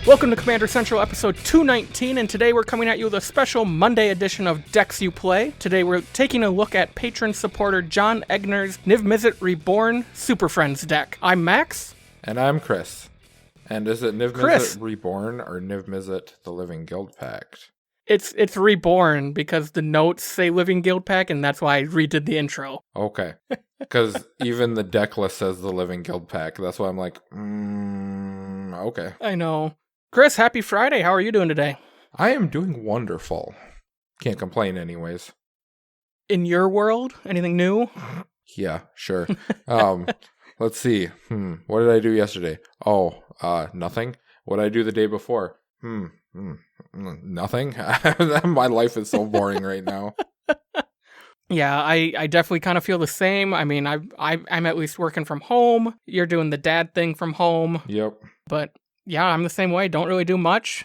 Welcome to Commander Central episode 219, and today we're coming at you with a special Monday edition of Decks You Play. Today we're taking a look at patron supporter John Egner's Niv-Mizzet Reborn Super Friends deck. I'm Max. And I'm Chris. And is it Niv-Mizzet Reborn or Niv-Mizzet the Living Guild Pact? It's Reborn because the notes say Living Guild Pact, and that's why I redid the intro. Okay. Because even the deck list says the Living Guild Pact. That's why I'm like, okay. I know. Chris, happy Friday. How are you doing today? I am doing wonderful. Can't complain anyways. In your world, anything new? Yeah, sure. Let's see. What did I do yesterday? Nothing. What did I do the day before? Nothing. My life is so boring right now. Yeah, I definitely kind of feel the same. I mean, I'm at least working from home. You're doing the dad thing from home. Yep. But yeah, I'm the same way. Don't really do much.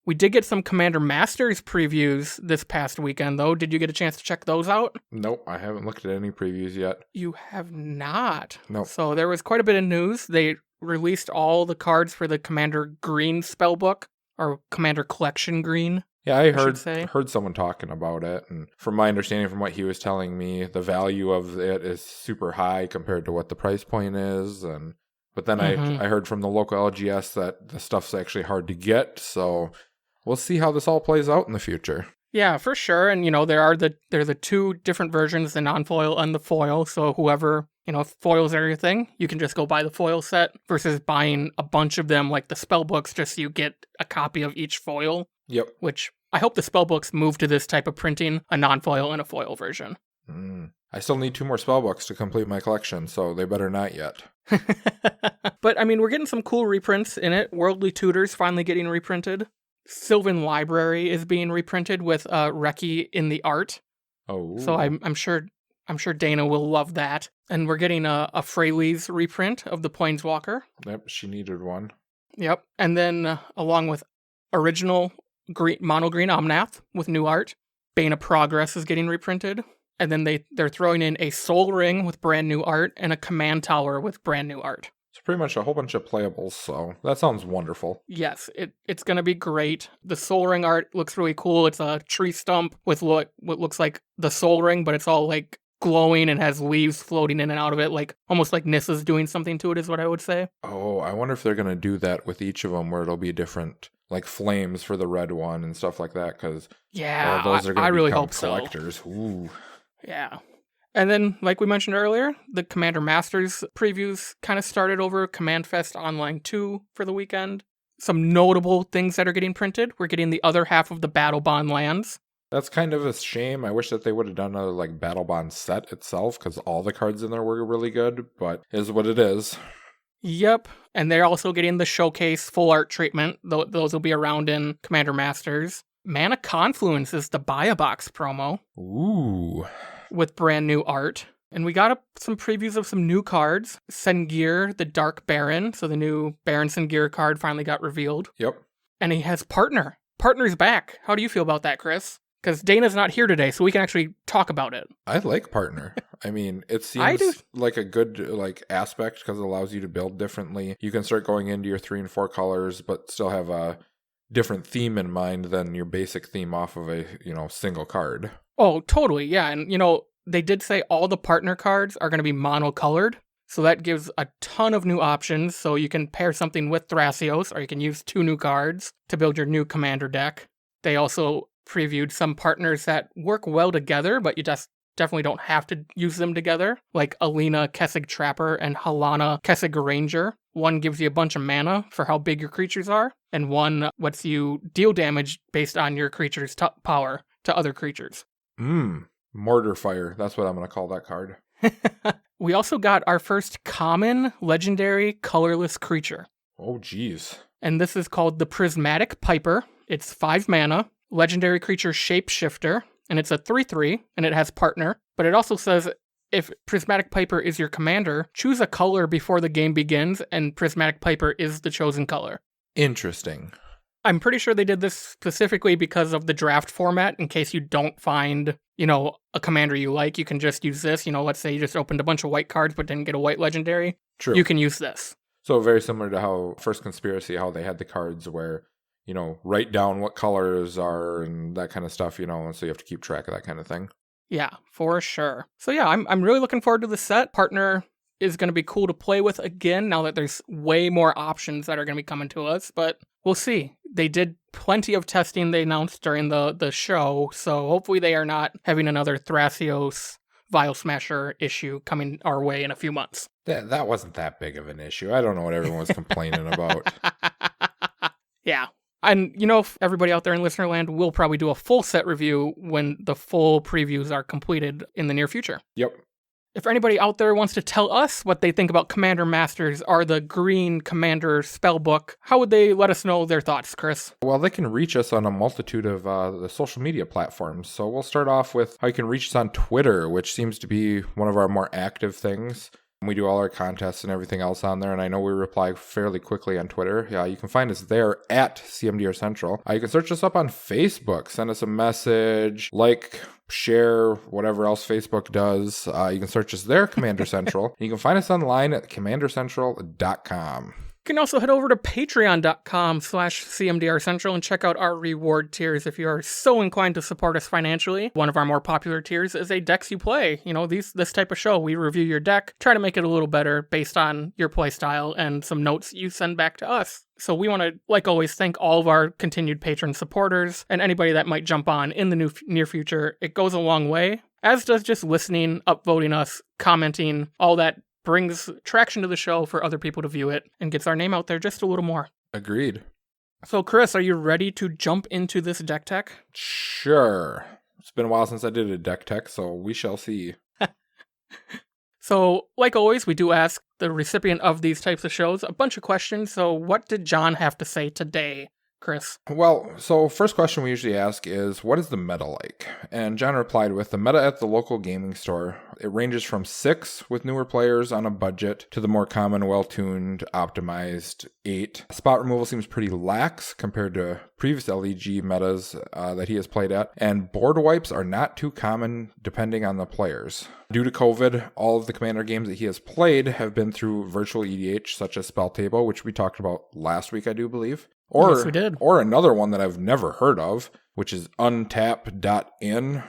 We did get some Commander Masters previews this past weekend, though. Did you get a chance to check those out? Nope, I haven't looked at any previews yet. You have not? Nope. So there was quite a bit of news. They released all the cards for the Commander Green spellbook, or Commander Collection Green. Yeah, I heard someone talking about it, and from my understanding from what he was telling me, the value of it is super high compared to what the price point is, but then I heard from the local LGS that the stuff's actually hard to get, so we'll see how this all plays out in the future. Yeah, for sure, and there are the two different versions, the non-foil and the foil, so whoever, if foils are your thing, you can just go buy the foil set versus buying a bunch of them like the spellbooks just so you get a copy of each foil. Yep. Which I hope the spellbooks move to this type of printing, a non-foil and a foil version. I still need 2 more spellbooks to complete my collection, so they better not yet. But, I mean, we're getting some cool reprints in it. Worldly Tutors finally getting reprinted. Sylvan Library is being reprinted with Reki in the art. Oh. So I'm sure Dana will love that. And we're getting a Freyleys reprint of the Planeswalker. Yep, she needed one. Yep. And then along with original mono green Omnath with new art, Bane of Progress is getting reprinted. And then they're throwing in a Soul Ring with brand new art and a Command Tower with brand new art. It's pretty much a whole bunch of playables, so that sounds wonderful. Yes, it's going to be great. The Soul Ring art looks really cool. It's a tree stump with what looks like the Soul Ring, but it's all like glowing and has leaves floating in and out of it, like almost like Nissa's doing something to it is what I would say. Oh, I wonder if they're going to do that with each of them where it'll be different, like flames for the red one and stuff like that, because those are going to really become hope collectors. So. Ooh. Yeah. And then, like we mentioned earlier, the Commander Masters previews kind of started over Command Fest Online 2 for the weekend. Some notable things that are getting printed. We're getting the other half of the Battle Bond lands. That's kind of a shame. I wish that they would have done a Battle Bond set itself, because all the cards in there were really good, but it is what it is. Yep. And they're also getting the Showcase full art treatment. Those will be around in Commander Masters. Mana Confluence is the Buy-A-Box promo. Ooh. With brand new art. And we got some previews of some new cards. Sengir, the Dark Baron. So the new Baron Sengir card finally got revealed. Yep. And he has Partner. Partner's back. How do you feel about that, Chris? Because Dana's not here today, so we can actually talk about it. I like Partner. I mean, it seems like a good aspect because it allows you to build differently. You can start going into your 3 and 4 colors, but still have a different theme in mind than your basic theme off of a single card. Oh, totally, yeah. And, they did say all the partner cards are going to be mono-colored, so that gives a ton of new options. So you can pair something with Thrasios, or you can use 2 new cards to build your new commander deck. They also previewed some partners that work well together, but you just definitely don't have to use them together, like Alina Kessig Trapper and Halana Kessig Ranger. One gives you a bunch of mana for how big your creatures are, and one lets you deal damage based on your creature's power to other creatures. Mortar Fire. That's what I'm going to call that card. We also got our first common, legendary, colorless creature. Oh, geez. And this is called the Prismatic Piper. It's 5 mana, legendary creature Shapeshifter, and it's a 3/3, and it has Partner. But it also says, if Prismatic Piper is your commander, choose a color before the game begins, and Prismatic Piper is the chosen color. Interesting. I'm pretty sure they did this specifically because of the draft format. In case you don't find, a commander you like, you can just use this. Let's say you just opened a bunch of white cards but didn't get a white legendary. True. You can use this. So very similar to how First Conspiracy, how they had the cards where, write down what colors are and that kind of stuff, and so you have to keep track of that kind of thing. Yeah, for sure. So yeah, I'm really looking forward to the set. Partner is going to be cool to play with again now that there's way more options that are going to be coming to us, but we'll see. They did plenty of testing, they announced during the show, so hopefully they are not having another Thrasios Vial Smasher issue coming our way in a few months. That wasn't that big of an issue. I don't know what everyone was complaining about. Yeah. And, everybody out there in Listenerland will probably do a full set review when the full previews are completed in the near future. Yep. If anybody out there wants to tell us what they think about Commander Masters or the Green Commander Spellbook, how would they let us know their thoughts, Chris? Well, they can reach us on a multitude of the social media platforms. So we'll start off with how you can reach us on Twitter, which seems to be one of our more active things. We do all our contests and everything else on there, and I know we reply fairly quickly on Twitter. Yeah, you can find us there at CMDR Central. You can search us up on Facebook, send us a message, share, whatever else Facebook does. You can search us there, Commander Central. You can find us online at commandercentral.com. You can also head over to patreon.com/CMDR Central and check out our reward tiers if you are so inclined to support us financially. One of our more popular tiers is a Decks You Play. This type of show, we review your deck, try to make it a little better based on your playstyle and some notes you send back to us. So we want to, like always, thank all of our continued patron supporters and anybody that might jump on in the near future. It goes a long way, as does just listening, upvoting us, commenting, all that brings traction to the show for other people to view it and gets our name out there just a little more. Agreed. So, Chris, are you ready to jump into this deck tech? Sure. It's been a while since I did a deck tech, so we shall see. So, like always, we do ask the recipient of these types of shows a bunch of questions. So, what did John have to say today, Chris? Well, so first question we usually ask is, what is the meta like? And John replied with, the meta at the local gaming store, it ranges from 6 with newer players on a budget to the more common, well-tuned, optimized 8. Spot removal seems pretty lax compared to previous LEG metas that he has played at, and board wipes are not too common depending on the players. Due to COVID, all of the Commander games that he has played have been through virtual EDH, such as Spell Table, which we talked about last week, I do believe. Yes, we did. Or another one that I've never heard of, which is untap.in.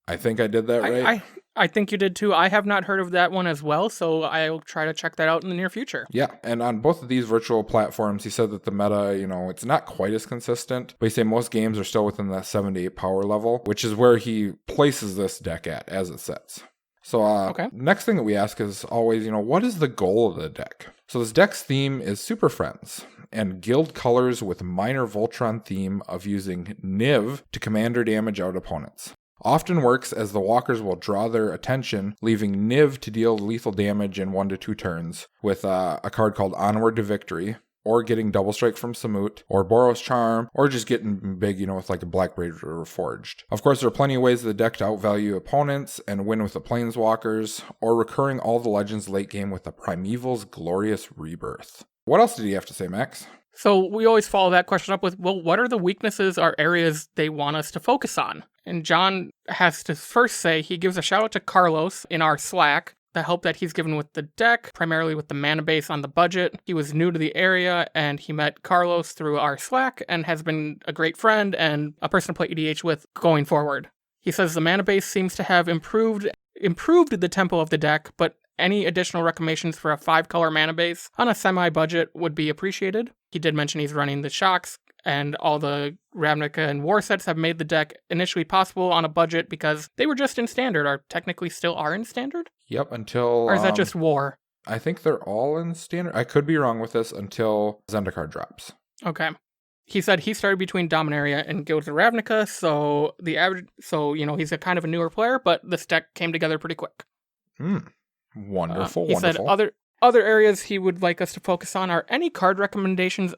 I think I did that right. I think you did too. I have not heard of that one as well, so I'll try to check that out in the near future. Yeah, and on both of these virtual platforms, he said that the meta, it's not quite as consistent, but he said most games are still within that 7 to 8 power level, which is where he places this deck at as it sits. So okay. Next thing that we ask is always, what is the goal of the deck? So this deck's theme is Super Friends and guild colors with minor Voltron theme of using Niv to commander damage out opponents. Often works as the walkers will draw their attention, leaving Niv to deal lethal damage in 1 to 2 turns with a card called Onward to Victory, or getting Double Strike from Samut, or Boros Charm, or just getting big, with like a Blackblade or Forged. Of course, there are plenty of ways of the deck to outvalue opponents and win with the Planeswalkers, or recurring all the legends late game with the Primeval's Glorious Rebirth. What else did he have to say, Max? So we always follow that question up with, well, what are the weaknesses or areas they want us to focus on? And John has to first say he gives a shout out to Carlos in our Slack, the help that he's given with the deck, primarily with the mana base on the budget. He was new to the area, and he met Carlos through our Slack and has been a great friend and a person to play EDH with going forward. He says the mana base seems to have improved the tempo of the deck, but any additional recommendations for a 5-color mana base on a semi-budget would be appreciated. He did mention he's running the Shocks, and all the Ravnica and War sets have made the deck initially possible on a budget because they were just in Standard, or technically still are in Standard? Yep, until... Or is that just War? I think they're all in Standard. I could be wrong with this until Zendikar drops. Okay. He said he started between Dominaria and Guilds of Ravnica, so he's a kind of a newer player, but this deck came together pretty quick. Wonderful, he said other areas he would like us to focus on are any card recommendations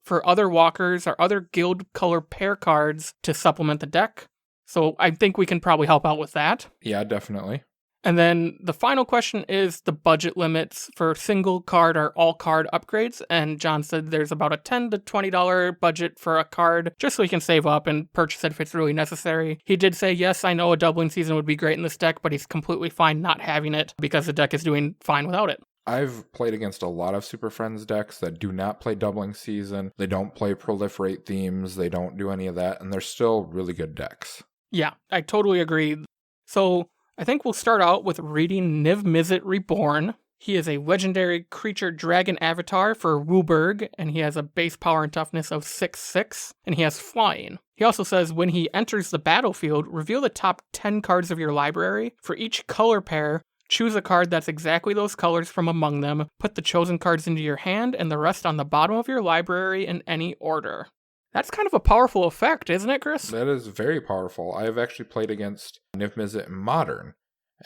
for other walkers or other guild color pair cards to supplement the deck. So I think we can probably help out with that. Yeah, definitely. And then the final question is the budget limits for single card or all card upgrades. And John said there's about a $10 to $20 budget for a card, just so he can save up and purchase it if it's really necessary. He did say, yes, I know a doubling season would be great in this deck, but he's completely fine not having it because the deck is doing fine without it. I've played against a lot of Super Friends decks that do not play Doubling Season. They don't play Proliferate themes. They don't do any of that, and they're still really good decks. Yeah, I totally agree. So I think we'll start out with reading Niv-Mizzet Reborn. He is a legendary creature dragon avatar for Wooburg, and he has a base power and toughness of 6/6, and he has flying. He also says when he enters the battlefield, reveal the top 10 cards of your library. For each color pair, choose a card that's exactly those colors from among them, put the chosen cards into your hand, and the rest on the bottom of your library in any order. That's kind of a powerful effect, isn't it, Chris? That is very powerful. I have actually played against Niv-Mizzet in Modern.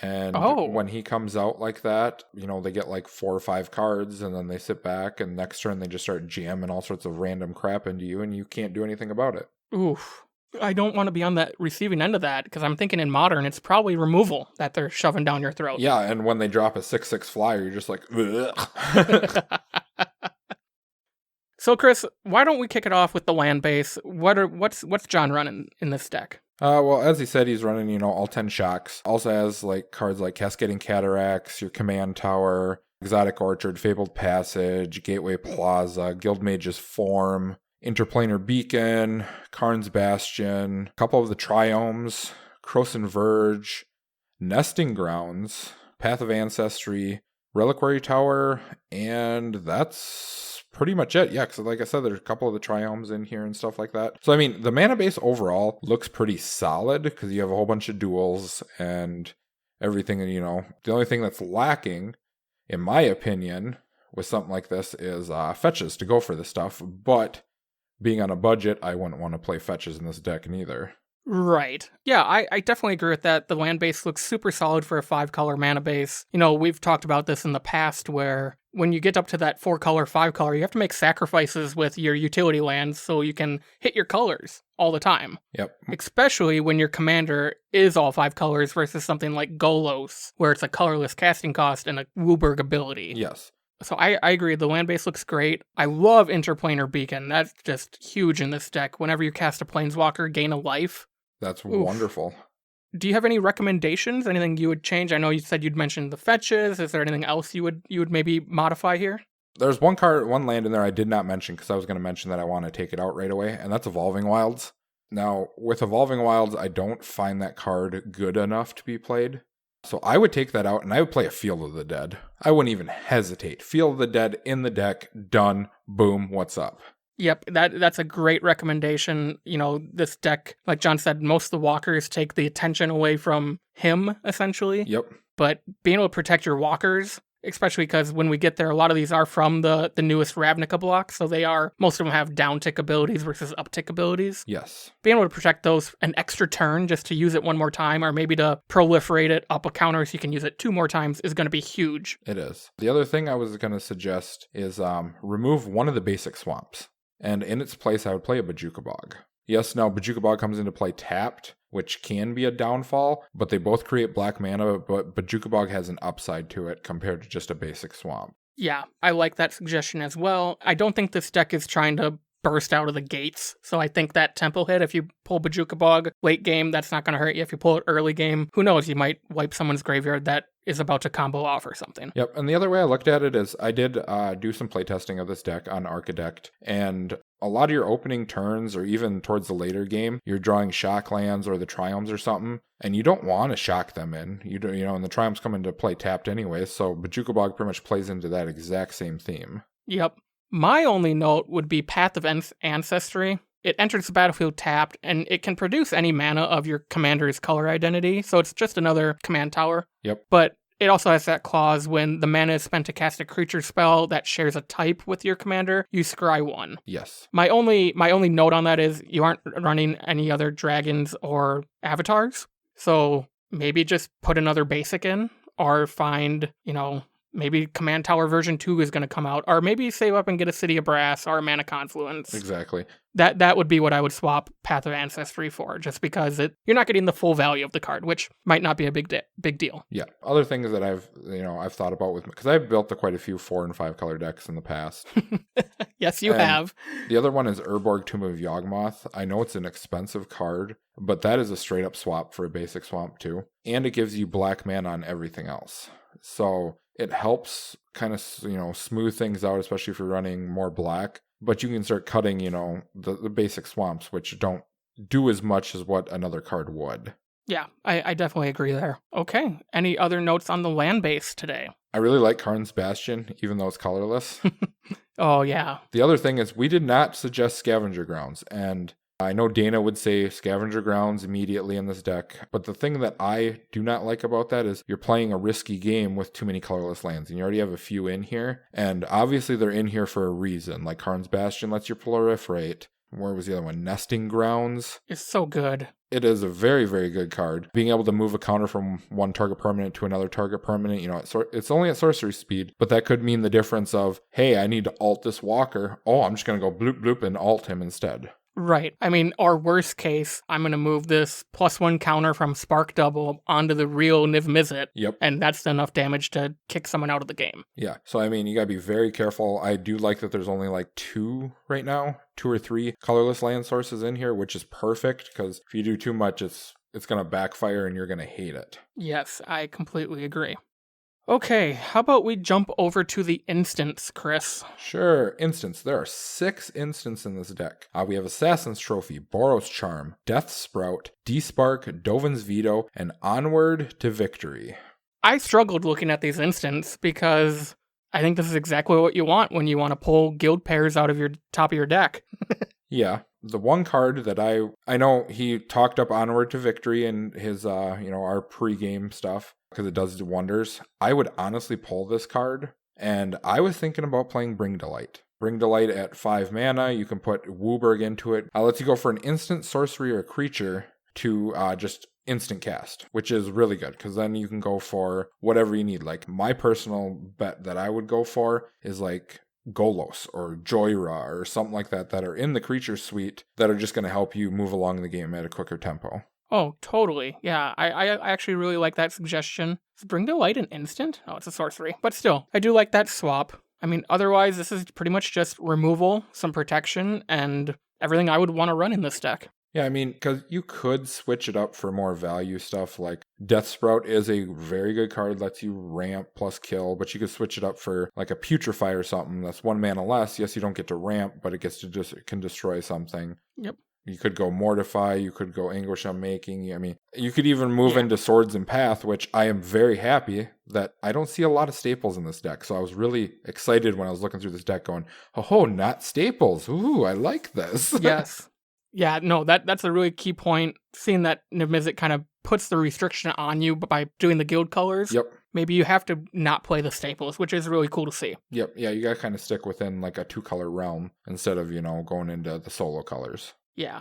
And when he comes out like that, they get like 4 or 5 cards, and then they sit back, and next turn they just start jamming all sorts of random crap into you, and you can't do anything about it. Oof. I don't want to be on that receiving end of that, because I'm thinking in Modern, it's probably removal that they're shoving down your throat. Yeah, and when they drop a 6/6 flyer, you're just like, ugh. So, Chris, why don't we kick it off with the land base? What's John running in this deck? Well, as he said, he's running, all 10 shocks. Also has cards like Cascading Cataracts, your Command Tower, Exotic Orchard, Fabled Passage, Gateway Plaza, Guildmage's Form, Interplanar Beacon, Karn's Bastion, a couple of the Triomes, Croson Verge, Nesting Grounds, Path of Ancestry, Reliquary Tower, and that's pretty much it. Yeah, because like I said, there's a couple of the Triomes in here and stuff like that. So, the mana base overall looks pretty solid because you have a whole bunch of duels and everything. And, the only thing that's lacking, in my opinion, with something like this is fetches to go for this stuff. But being on a budget, I wouldn't want to play fetches in this deck neither. Right. Yeah, I definitely agree with that. The land base looks super solid for a 5-color mana base. We've talked about this in the past where when you get up to that 4-color, 5-color, you have to make sacrifices with your utility lands so you can hit your colors all the time. Yep. Especially when your commander is all 5 colors versus something like Golos, where it's a colorless casting cost and a Wooburg ability. Yes. So I agree, the land base looks great. I love Interplanar Beacon. That's just huge in this deck. Whenever you cast a Planeswalker, gain a life. That's wonderful. Do you have any recommendations? Anything you would change? I know you said you'd mentioned the fetches. Is there anything else you would maybe modify here? There's one land in there I did not mention because I was going to mention that I want to take it out right away, and that's Evolving Wilds. Now, with Evolving Wilds, I don't find that card good enough to be played. So I would take that out, and I would play a Field of the Dead. I wouldn't even hesitate. Field of the Dead in the deck, done, boom, what's up? Yep, that's a great recommendation. This deck, like John said, most of the walkers take the attention away from him, essentially. Yep. But being able to protect your walkers, especially because when we get there, a lot of these are from the newest Ravnica block, so most of them have down-tick abilities versus up-tick abilities. Yes. Being able to protect those an extra turn just to use it one more time, or maybe to proliferate it up a counter so you can use it 2 more times, is going to be huge. It is. The other thing I was going to suggest is remove one of the basic swamps. And in its place, I would play a Bojuka Bog. Yes, now Bojuka Bog comes into play tapped, which can be a downfall, but they both create black mana, but Bojuka Bog has an upside to it compared to just a basic swamp. Yeah, I like that suggestion as well. I don't think this deck is trying to burst out of the gates, so I think that tempo hit, if you pull Bojuka Bog late game, that's not going to hurt you. If you pull it early game, who knows, you might wipe someone's graveyard that is about to combo off or something. Yep, and the other way I looked at it is I did do some playtesting of this deck on Architect, and a lot of your opening turns, or even towards the later game, you're drawing shock lands or the Triomes or something, and you don't want to shock them in. And the Triomes come into play tapped anyway, so Bojuka Bog pretty much plays into that exact same theme. Yep. My only note would be Path of Ancestry. It enters the battlefield tapped, and it can produce any mana of your commander's color identity, so it's just another command tower. Yep. But it also has that clause when the mana is spent to cast a creature spell that shares a type with your commander, you scry 1. Yes. My only note on that is you aren't running any other dragons or avatars, so maybe just put another basic in, or find, maybe Command Tower version 2 is going to come out, or maybe save up and get a City of Brass or a Mana Confluence. Exactly. That would be what I would swap Path of Ancestry for, just because you're not getting the full value of the card, which might not be a big deal. Yeah. Other things that I've thought about because I've built quite a few 4 and 5 color decks in the past. Yes, you have. The other one is Urborg Tomb of Yawgmoth. I know it's an expensive card, but that is a straight up swap for a basic swamp too, and it gives you black mana on everything else. So it helps kind of, smooth things out, especially if you're running more black. But you can start cutting, the basic swamps, which don't do as much as what another card would. Yeah, I definitely agree there. Okay, any other notes on the land base today? I really like Karn's Bastion, even though it's colorless. Oh, yeah. The other thing is we did not suggest Scavenger Grounds, and I know Dana would say Scavenger Grounds immediately in this deck, but the thing that I do not like about that is you're playing a risky game with too many colorless lands, and you already have a few in here, and obviously they're in here for a reason, like Karn's Bastion lets you proliferate. Where was the other one? Nesting Grounds. It's so good. It is a very, very good card. Being able to move a counter from one target permanent to another target permanent, it's only at sorcery speed, but that could mean the difference of, hey, I need to alt this walker. Oh, I'm just going to go bloop bloop and alt him instead. Right. I mean, or worst case, I'm going to move this +1 counter from Spark Double onto the real Niv-Mizzet. Yep. And that's enough damage to kick someone out of the game. Yeah. So, I mean, you got to be very careful. I do like that there's only like 2 right now, 2 or 3 colorless land sources in here, which is perfect because if you do too much, it's going to backfire and you're going to hate it. Yes, I completely agree. Okay, how about we jump over to the instants, Chris? Sure. Instants. There are 6 instants in this deck. We have Assassin's Trophy, Boros Charm, Death Sprout, Despark, Dovin's Veto, and Onward to Victory. I struggled looking at these instants because I think this is exactly what you want when you want to pull guild pairs out of your top of your deck. Yeah. The one card that I know he talked up Onward to Victory in his, our pregame stuff because it does wonders. I would honestly pull this card, and I was thinking about playing Bring Delight. Bring Delight at 5 mana. You can put Wooburg into it. Lets you go for an instant sorcery or creature to just instant cast, which is really good because then you can go for whatever you need. Like my personal bet that I would go for is like Golos or Joyra or something like that are in the creature suite that are just going to help you move along the game at a quicker tempo. Oh, totally. Yeah, I actually really like that suggestion. Is Bring to Light an instant? Oh, it's a sorcery. But still, I do like that swap. I mean, otherwise, this is pretty much just removal, some protection, and everything I would want to run in this deck. Yeah, I mean, because you could switch it up for more value stuff, like Death Sprout is a very good card, lets you ramp plus kill, but you could switch it up for like a Putrefy or something that's 1 mana less. Yes, you don't get to ramp, but it can destroy something. Yep. You could go Mortify, you could go Anguish Unmaking. I mean, you could even move into Swords and Path, which I am very happy that I don't see a lot of staples in this deck. So I was really excited when I was looking through this deck going, oh, not staples. Ooh, I like this. Yes. Yeah, no, that's a really key point. Seeing that Niv-Mizzet kind of puts the restriction on you by doing the guild colors. Yep. Maybe you have to not play the staples, which is really cool to see. Yep. Yeah, you got to kind of stick within like a 2-color realm instead of, going into the solo colors. Yeah.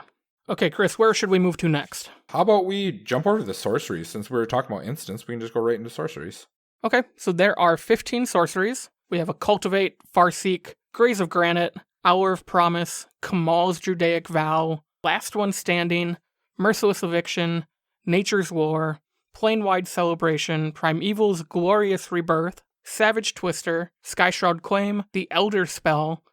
Okay, Chris, where should we move to next? How about we jump over to the sorceries? Since we were talking about instants, we can just go right into sorceries. Okay, so there are 15 sorceries. We have a Cultivate, Farseek, Graze of Granite, Hour of Promise, Kamal's Judaic Vow, Last One Standing, Merciless Eviction, Nature's War, Plane-Wide Celebration, Primeval's Glorious Rebirth, Savage Twister, Skyshroud Claim, The Elder Spell,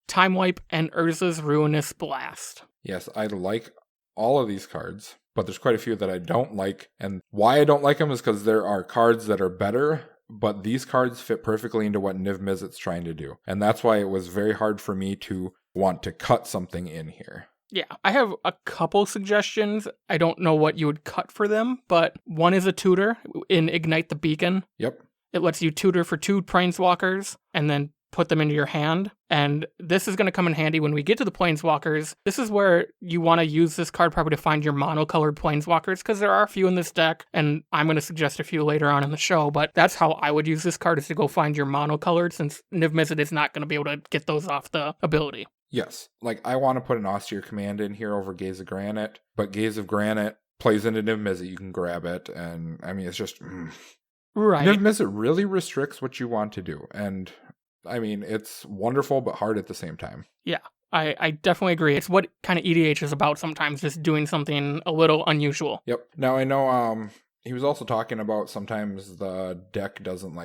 Time Wipe, and Urza's Ruinous Blast. Yes, I like all of these cards, but there's quite a few that I don't like. And why I don't like them is because there are cards that are better, but these cards fit perfectly into what Niv-Mizzet's trying to do. And that's why it was very hard for me to want to cut something in here. Yeah, I have a couple suggestions. I don't know what you would cut for them, but one is a tutor in Ignite the Beacon. Yep. It lets you tutor for 2 Planeswalkers and then put them into your hand. And this is going to come in handy when we get to the Planeswalkers. This is where you want to use this card probably to find your monocolored Planeswalkers, because there are a few in this deck, and I'm going to suggest a few later on in the show, but that's how I would use this card, is to go find your monocolored, since Niv-Mizzet is not going to be able to get those off the ability. Yes. Like, I want to put an Austere Command in here over Gaze of Granite, but Gaze of Granite plays into Niv-Mizzet. You can grab it, and I mean, it's just... Right. Niv-Mizzet really restricts what you want to do, and... I mean, it's wonderful, but hard at the same time. Yeah, I definitely agree. It's what kind of EDH is about sometimes, just doing something a little unusual. Yep. Now, I know he was also talking about sometimes the deck doesn't,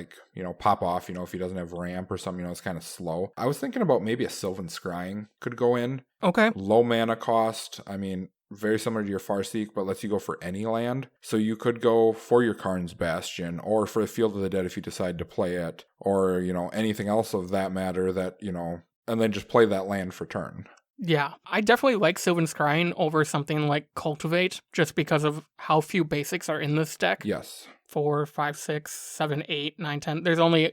pop off, if he doesn't have ramp or something, it's kind of slow. I was thinking about maybe a Sylvan Scrying could go in. Okay. Low mana cost. I mean, very similar to your Farseek, but lets you go for any land. So you could go for your Karn's Bastion, or for the Field of the Dead if you decide to play it, or, anything else of that matter that, and then just play that land for turn. Yeah, I definitely like Sylvan Scrying over something like Cultivate, just because of how few basics are in this deck. Yes. 4, 5, 6, 7, 8, 9, 10. There's only,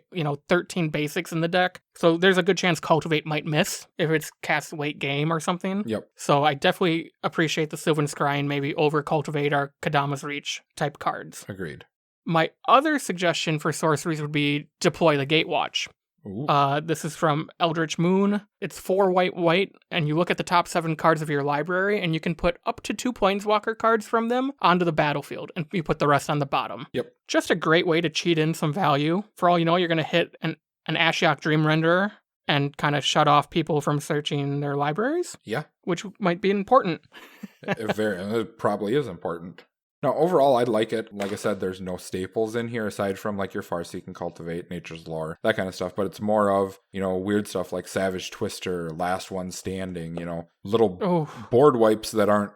13 basics in the deck. So there's a good chance Cultivate might miss if it's cast late game or something. Yep. So I definitely appreciate the Sylvan Scrying maybe over Cultivate or Kadama's Reach type cards. Agreed. My other suggestion for sorceries would be deploy the Gatewatch. Ooh. This is from Eldritch Moon. It's 4 white, and you look at the top 7 cards of your library, and you can put up to 2 Planeswalker cards from them onto the battlefield, and you put the rest on the bottom. Yep. Just a great way to cheat in some value. For all you know, you're going to hit an Ashiok Dream Renderer and kind of shut off people from searching their libraries. Yeah. Which might be important. It probably is important. No, overall, I like it. Like I said, there's no staples in here aside from like your Farseek and Cultivate, Nature's Lore, that kind of stuff. But it's more of, weird stuff like Savage Twister, Last One Standing, little board wipes that aren't,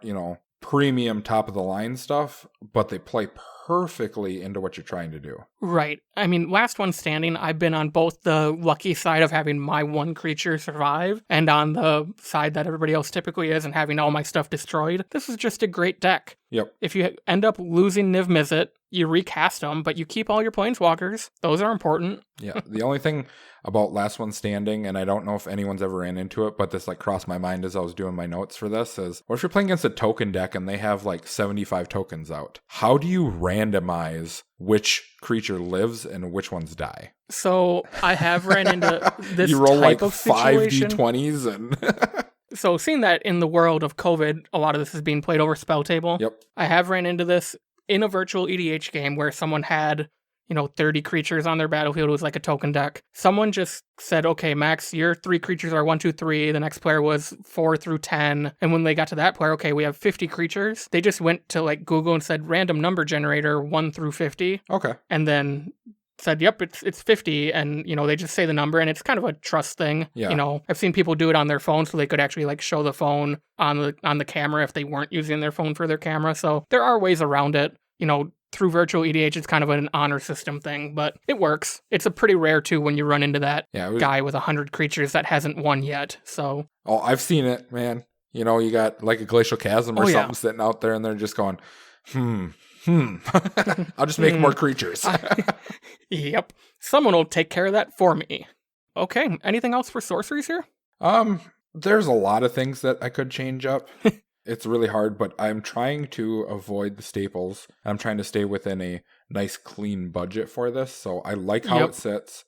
premium top of the line stuff, but they play perfectly into what you're trying to do. Right. I mean, Last One Standing, I've been on both the lucky side of having my one creature survive and on the side that everybody else typically is and having all my stuff destroyed. This is just a great deck. Yep. If you end up losing Niv-Mizzet, you recast them, but you keep all your Planeswalkers. Those are important. Yeah. The only thing about Last One Standing, and I don't know if anyone's ever ran into it, but this crossed my mind as I was doing my notes for this, is what if you're playing against a token deck and they have 75 tokens out? How do you randomize which creature lives and which ones die? So I have ran into this you roll type of 5 situation. D20s and... So seeing that in the world of COVID, a lot of this is being played over spell table. Yep. I have ran into this in a virtual EDH game where someone had 30 creatures on their battlefield. It was like a token deck. Someone just said, okay, Max, your 3 creatures are 1, 2, 3. The next player was 4 through 10. And when they got to that player, okay, we have 50 creatures. They just went to Google and said random number generator 1 through 50. Okay. And then said, yep, it's 50. And, they just say the number, and it's kind of a trust thing. Yeah. I've seen people do it on their phone so they could actually show the phone on the camera if they weren't using their phone for their camera. So there are ways around it. Through virtual EDH, it's kind of an honor system thing, but it works. It's a pretty rare, too, when you run into that guy with 100 creatures that hasn't won yet, so... Oh, I've seen it, man. You got a Glacial Chasm or something sitting out there, and they're just going, I'll just make more creatures. Yep. Someone will take care of that for me. Okay, anything else for sorceries here? There's a lot of things that I could change up. It's really hard, but I'm trying to avoid the staples. I'm trying to stay within a nice, clean budget for this. So I like how it sits.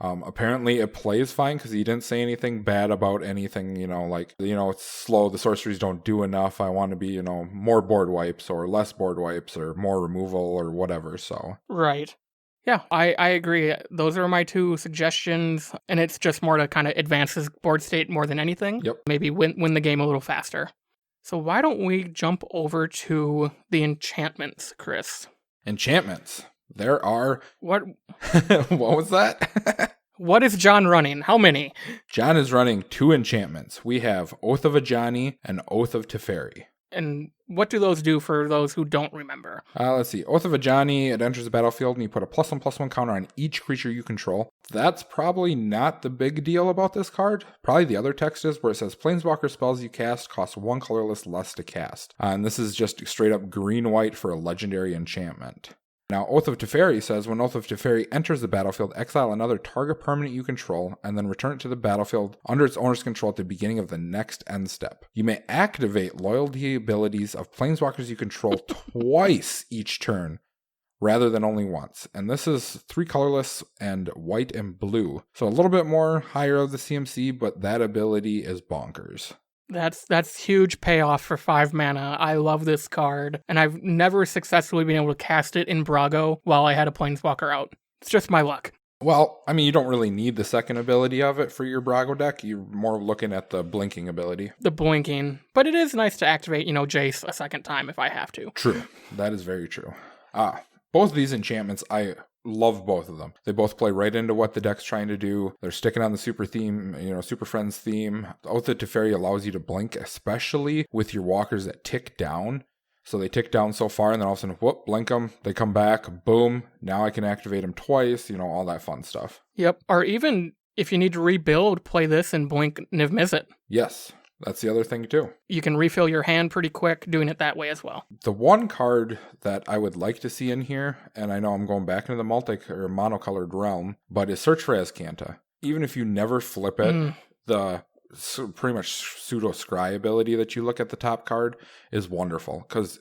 Apparently it plays fine because he didn't say anything bad about anything, it's slow. The sorceries don't do enough. I want to be, more board wipes or less board wipes or more removal or whatever. So. Right. Yeah, I agree. Those are my 2 suggestions. And it's just more to kind of advance his board state more than anything. Yep. Maybe win the game a little faster. So why don't we jump over to the enchantments, Chris? Enchantments. There are... What? What was that? What is John running? How many? John is running 2 enchantments. We have Oath of Ajani and Oath of Teferi. And what do those do for those who don't remember? Let's see. Oath of Ajani, it enters the battlefield and you put a +1/+1 counter on each creature you control. That's probably not the big deal about this card. Probably the other text is where it says Planeswalker spells you cast cost 1 colorless less to cast. And this is just straight up green-white for a legendary enchantment. Now, Oath of Teferi says, when Oath of Teferi enters the battlefield, exile another target permanent you control, and then return it to the battlefield under its owner's control at the beginning of the next end step. You may activate loyalty abilities of planeswalkers you control twice each turn, rather than only once. And this is 3 colorless and white and blue. So a little bit more higher of the CMC, but that ability is bonkers. That's huge payoff for 5 mana. I love this card, and I've never successfully been able to cast it in Brago while I had a Planeswalker out. It's just my luck. Well, I mean, you don't really need the second ability of it for your Brago deck. You're more looking at the blinking ability. The blinking. But it is nice to activate, Jace a second time if I have to. True. That is very true. Both of these enchantments I love both of them. They both play right into what the deck's trying to do. They're sticking on the super theme, Super Friends theme. Oath of Teferi allows you to blink, especially with your walkers that tick down. So they tick down so far, and then all of a sudden, whoop, blink them. They come back, boom. Now I can activate them twice, all that fun stuff. Yep. Or even if you need to rebuild, play this and blink Niv-Mizzet. Yes. That's the other thing, too. You can refill your hand pretty quick doing it that way as well. The one card that I would like to see in here, and I know I'm going back into the monocolored realm, but is Search for Azcanta. Even if you never flip it, the pretty much pseudo-scry ability that you look at the top card is wonderful, because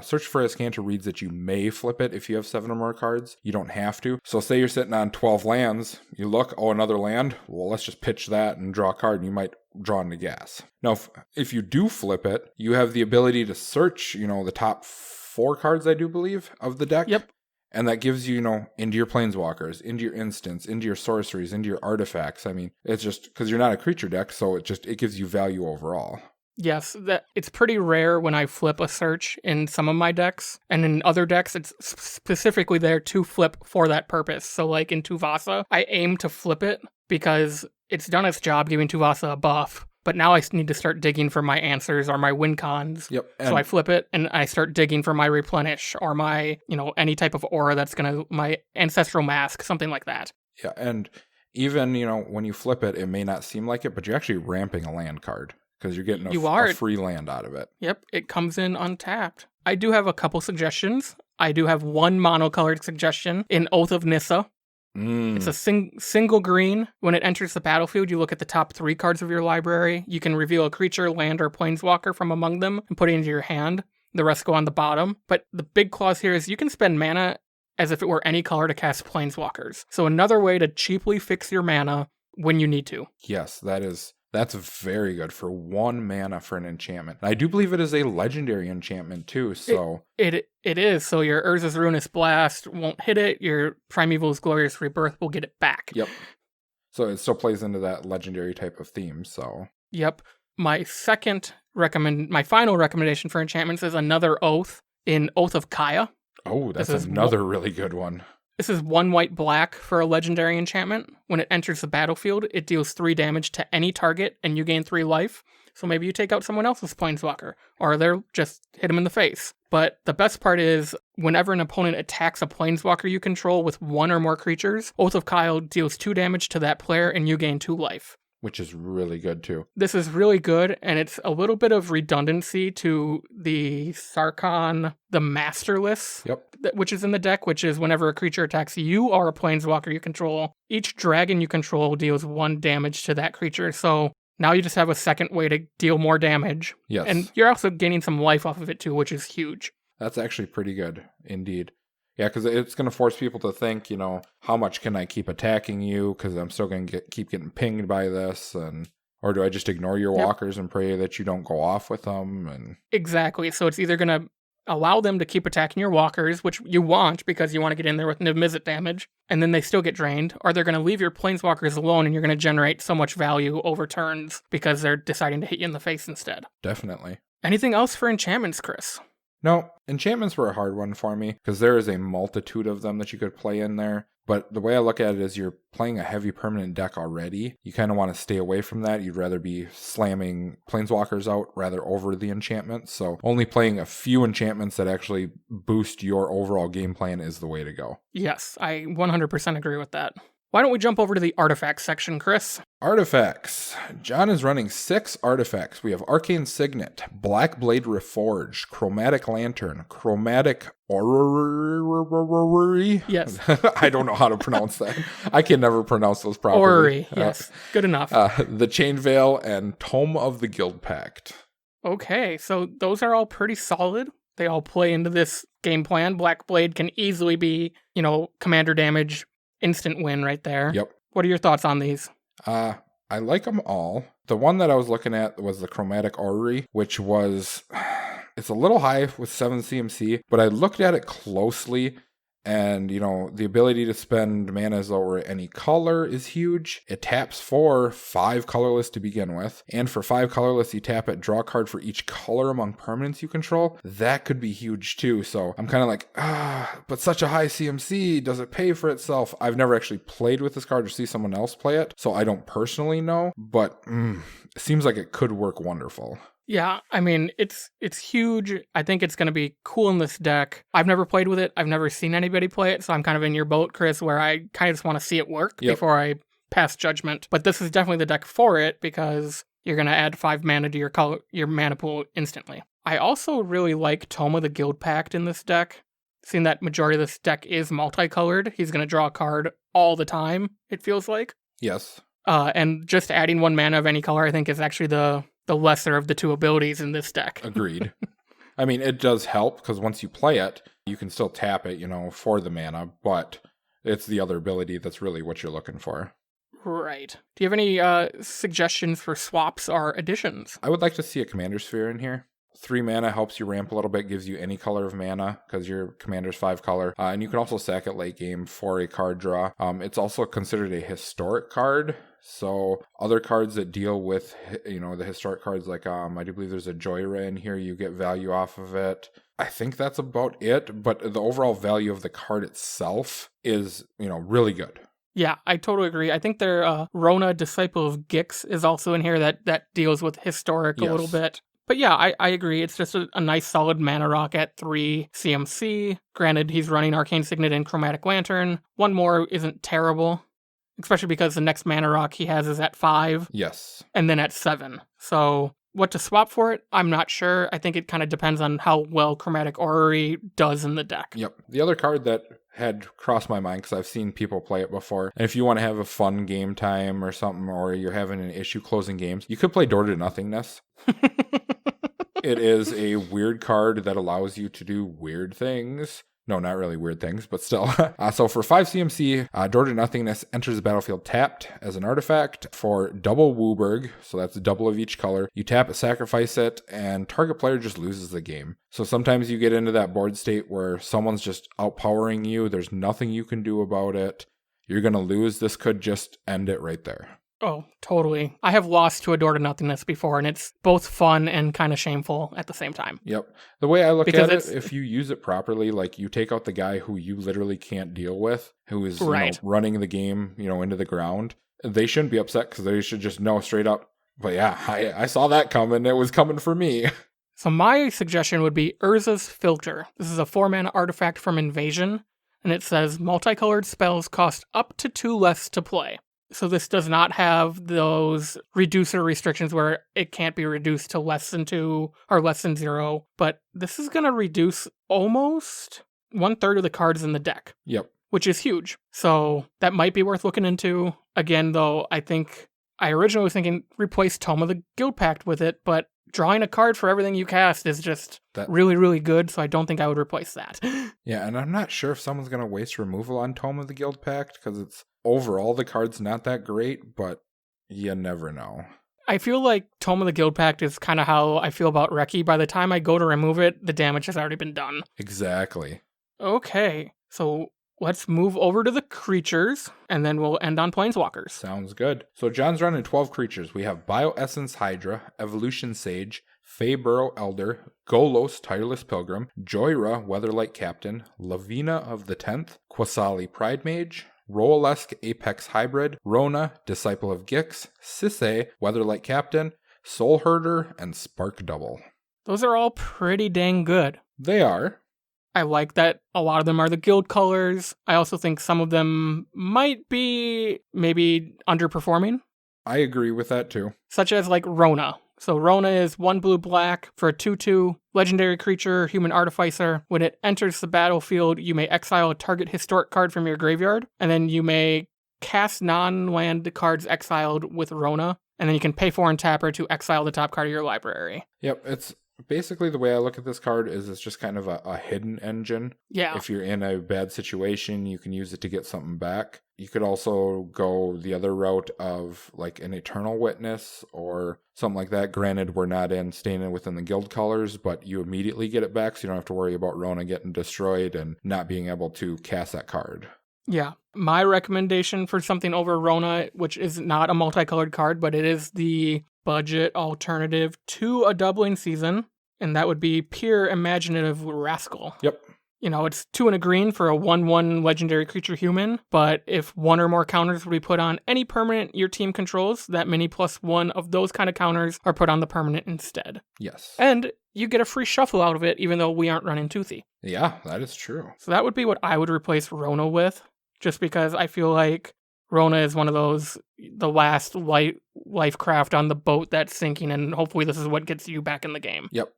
Search for Azcanta reads that you may flip it if you have 7 or more cards. You don't have to. So say you're sitting on 12 lands, you look, another land, well, let's just pitch that and draw a card, and you might draw into gas. Now, if you do flip it, you have the ability to search, the top 4 cards, I do believe, of the deck. Yep. And that gives you, into your planeswalkers, into your instants, into your sorceries, into your artifacts. I mean, it's just because you're not a creature deck, so it gives you value overall. Yes, it's pretty rare when I flip a search in some of my decks, and in other decks, it's specifically there to flip for that purpose. So like in Tuvasa, I aim to flip it because it's done its job giving Tuvasa a buff. But now I need to start digging for my answers or my win cons. Yep. So I flip it and I start digging for my replenish or my, any type of aura that's my ancestral mask, something like that. Yeah, and even, when you flip it, it may not seem like it, but you're actually ramping a land card because you're getting a free land out of it. Yep, it comes in untapped. I do have a couple suggestions. I do have one monocolored suggestion in Oath of Nissa. It's a single green. When it enters the battlefield, you look at the top 3 cards of your library. You can reveal a creature, land, or planeswalker from among them and put it into your hand. The rest go on the bottom. But the big clause here is you can spend mana as if it were any color to cast planeswalkers. So another way to cheaply fix your mana when you need to. Yes, that's very good for 1 mana for an enchantment. And I do believe it is a legendary enchantment too, so... It is, so your Urza's Ruinous Blast won't hit it, your Primeval's Glorious Rebirth will get it back. Yep. So it still plays into that legendary type of theme, so... Yep. My final recommendation for enchantments is another Oath in Oath of Kaya. Oh, that's another really good one. This is 1 white-black for a legendary enchantment. When it enters the battlefield, it deals 3 damage to any target, and you gain 3 life. So maybe you take out someone else's planeswalker, or they're just hit him in the face. But the best part is, whenever an opponent attacks a planeswalker you control with 1 or more creatures, Oath of Kyle deals 2 damage to that player, and you gain 2 life. Which is really good, too. This is really good, and it's a little bit of redundancy to the Sarkhan, the Masterless, which is in the deck, which is whenever a creature attacks you or a planeswalker you control, each dragon you control deals 1 damage to that creature. So now you just have a second way to deal more damage. Yes. And you're also gaining some life off of it, too, which is huge. That's actually pretty good, indeed. Yeah, because it's going to force people to think, how much can I keep attacking you? Because I'm still going to keep getting pinged by this. Or do I just ignore your walkers and pray that you don't go off with them? And exactly. So it's either going to allow them to keep attacking your walkers, which you want because you want to get in there with Niv-Mizzet damage, and then they still get drained. Or they're going to leave your planeswalkers alone and you're going to generate so much value over turns because they're deciding to hit you in the face instead. Definitely. Anything else for enchantments, Chris? No, enchantments were a hard one for me because there is a multitude of them that you could play in there. But the way I look at it is you're playing a heavy permanent deck already. You kind of want to stay away from that. You'd rather be slamming planeswalkers out rather over the enchantments. So only playing a few enchantments that actually boost your overall game plan is the way to go. Yes, I 100% agree with that. Why don't we jump over to the artifacts section, Chris? Artifacts. John is running 6 artifacts. We have Arcane Signet, Black Blade Reforged, Chromatic Lantern, Chromatic Orrery. Yes. I don't know how to pronounce that. I can never pronounce those properly. Orrery, yes. Good enough. The Chain Veil and Tome of the Guild Pact. Okay, so those are all pretty solid. They all play into this game plan. Black Blade can easily be, commander damage, instant win right there. Yep. What are your thoughts on these? I like them all. The one that I was looking at was the Chromatic Orrery, which was... It's a little high with 7 CMC, but I looked at it closely, And, the ability to spend mana as though it were any color is huge. It taps for 5 colorless to begin with. And for 5 colorless, you tap it, draw a card for each color among permanents you control. That could be huge too. So I'm kind of like, but such a high CMC, does it pay for itself? I've never actually played with this card or see someone else play it, so I don't personally know, but it seems like it could work wonderful. Yeah, I mean, it's huge. I think it's going to be cool in this deck. I've never played with it. I've never seen anybody play it, so I'm kind of in your boat, Chris, where I kind of just want to see it work before I pass judgment. But this is definitely the deck for it because you're going to add 5 mana to your mana pool instantly. I also really like Toma the Guild Pact in this deck. Seeing that majority of this deck is multicolored, he's going to draw a card all the time, it feels like. Yes. And just adding 1 mana of any color, I think, is actually the lesser of the 2 abilities in this deck. Agreed. I mean, it does help because once you play it, you can still tap it, for the mana, but it's the other ability that's really what you're looking for. Right. Do you have any suggestions for swaps or additions? I would like to see a Commander Sphere in here. 3 mana helps you ramp a little bit, gives you any color of mana because your commander's 5 color. And you can also sack it late game for a card draw. It's also considered a historic card. So other cards that deal with, the historic cards, like I do believe there's a Joyra in here, you get value off of it. I think that's about it, but the overall value of the card itself is, really good. Yeah, I totally agree. I think their Rona, Disciple of Gix, is also in here that deals with historic a little bit. But yeah, I agree. It's just a nice solid mana rock at 3 CMC. Granted, he's running Arcane Signet and Chromatic Lantern. 1 more isn't terrible, especially because the next mana rock he has is at 5. Yes. And then at 7. So what to swap for it, I'm not sure. I think it kind of depends on how well Chromatic Orrery does in the deck. Yep. The other card that had crossed my mind, because I've seen people play it before, and if you want to have a fun game time or something, or you're having an issue closing games, you could play Door to Nothingness. It is a weird card that allows you to do weird things. No, not really weird things, but still. So for 5 CMC, Door to Nothingness enters the battlefield tapped as an artifact for double Wooburg, so that's double of each color. You tap it, sacrifice it, and target player just loses the game. So sometimes you get into that board state where someone's just outpowering you, there's nothing you can do about it, you're going to lose. This could just end it right there. Oh, totally. I have lost to a Door to Nothingness before, and it's both fun and kind of shameful at the same time. Yep. The way I look at it, if you use it properly, like you take out the guy who you literally can't deal with, who is running the game, into the ground, they shouldn't be upset because they should just know straight up. But yeah, I saw that coming. It was coming for me. So my suggestion would be Urza's Filter. This is a 4-mana artifact from Invasion, and it says multicolored spells cost up to 2 less to play. So this does not have those reducer restrictions where it can't be reduced to less than 2 or less than 0, but this is going to reduce almost 1/3 of the cards in the deck. Yep. Which is huge. So that might be worth looking into. Again, though, I think I originally was thinking replace Toma the Guild Pact with it, but drawing a card for everything you cast is just really, really good, so I don't think I would replace that. Yeah, and I'm not sure if someone's going to waste removal on Tome of the Guild Pact, because it's overall the card's not that great, but you never know. I feel like Tome of the Guild Pact is kind of how I feel about Reki. By the time I go to remove it, the damage has already been done. Exactly. Okay, so let's move over to the creatures, and then we'll end on Planeswalkers. Sounds good. So John's running 12 creatures. We have Bioessence Hydra, Evolution Sage, Feyburrow Elder, Golos Tireless Pilgrim, Joyra Weatherlight Captain, Lavina of the 10th, Quasali Pride Mage, Roalesque Apex Hybrid, Rona Disciple of Gix, Sisay Weatherlight Captain, Soul Herder, and Spark Double. Those are all pretty dang good. They are. I like that a lot of them are the guild colors. I also think some of them might be maybe underperforming. I agree with that too. Such as like Rona. So Rona is 1 blue-black for a 2/2 legendary creature, human artificer. When it enters the battlefield, you may exile a target historic card from your graveyard, and then you may cast non-land cards exiled with Rona, and then you can pay 4 and tap her to exile the top card of your library. Yep, it's Basically, the way I look at this card is it's just kind of a hidden engine. Yeah. If you're in a bad situation, you can use it to get something back. You could also go the other route of like an Eternal Witness or something like that. Granted, we're not staying within the guild colors, but you immediately get it back, so you don't have to worry about Rona getting destroyed and not being able to cast that card. Yeah. My recommendation for something over Rona, which is not a multicolored card, but it is the budget alternative to a doubling season, and that would be Pure Imaginative Rascal. Yep. It's 2 and a green for a 1/1 legendary creature human, but if one or more counters would be put on any permanent your team controls, that many +1 of those kind of counters are put on the permanent instead. Yes. And you get a free shuffle out of it, even though we aren't running Toothy. Yeah, that is true. So that would be what I would replace Rona with, just because I feel like Rona is one of those, the last life craft on the boat that's sinking, and hopefully this is what gets you back in the game. Yep.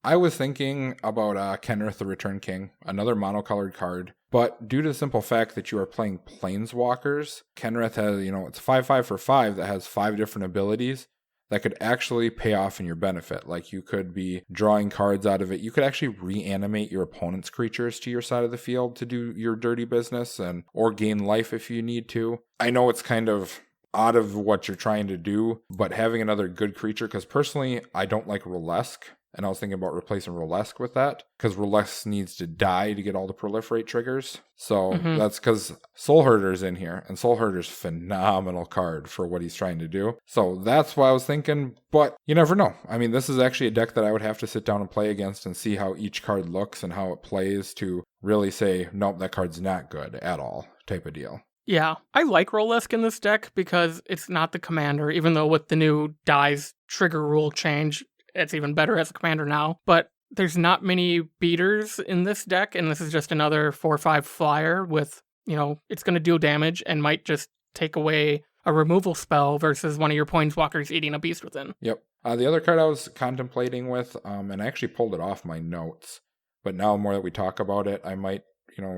I was thinking about Kenrith the Return King, another monocolored card, but due to the simple fact that you are playing Planeswalkers, Kenrith has, it's 5/5 for 5 that has 5 different abilities that could actually pay off in your benefit. Like you could be drawing cards out of it. You could actually reanimate your opponent's creatures to your side of the field to do your dirty business or gain life if you need to. I know it's kind of out of what you're trying to do, but having another good creature, because personally, I don't like Rolesque. And I was thinking about replacing Rolesque with that, because Rolesque needs to die to get all the proliferate triggers. So that's because Soul Herder's in here, and Soul Herder's phenomenal card for what he's trying to do. So that's what I was thinking, but you never know. I mean, this is actually a deck that I would have to sit down and play against and see how each card looks and how it plays to really say, nope, that card's not good at all type of deal. Yeah, I like Rolesque in this deck because it's not the commander, even though with the new dies trigger rule change, it's even better as a commander now. But there's not many beaters in this deck, and this is just another 4/5 flyer with, it's going to deal damage and might just take away a removal spell versus one of your Planeswalkers eating a Beast Within. Yep. The other card I was contemplating with, and I actually pulled it off my notes, but now more that we talk about it, I might,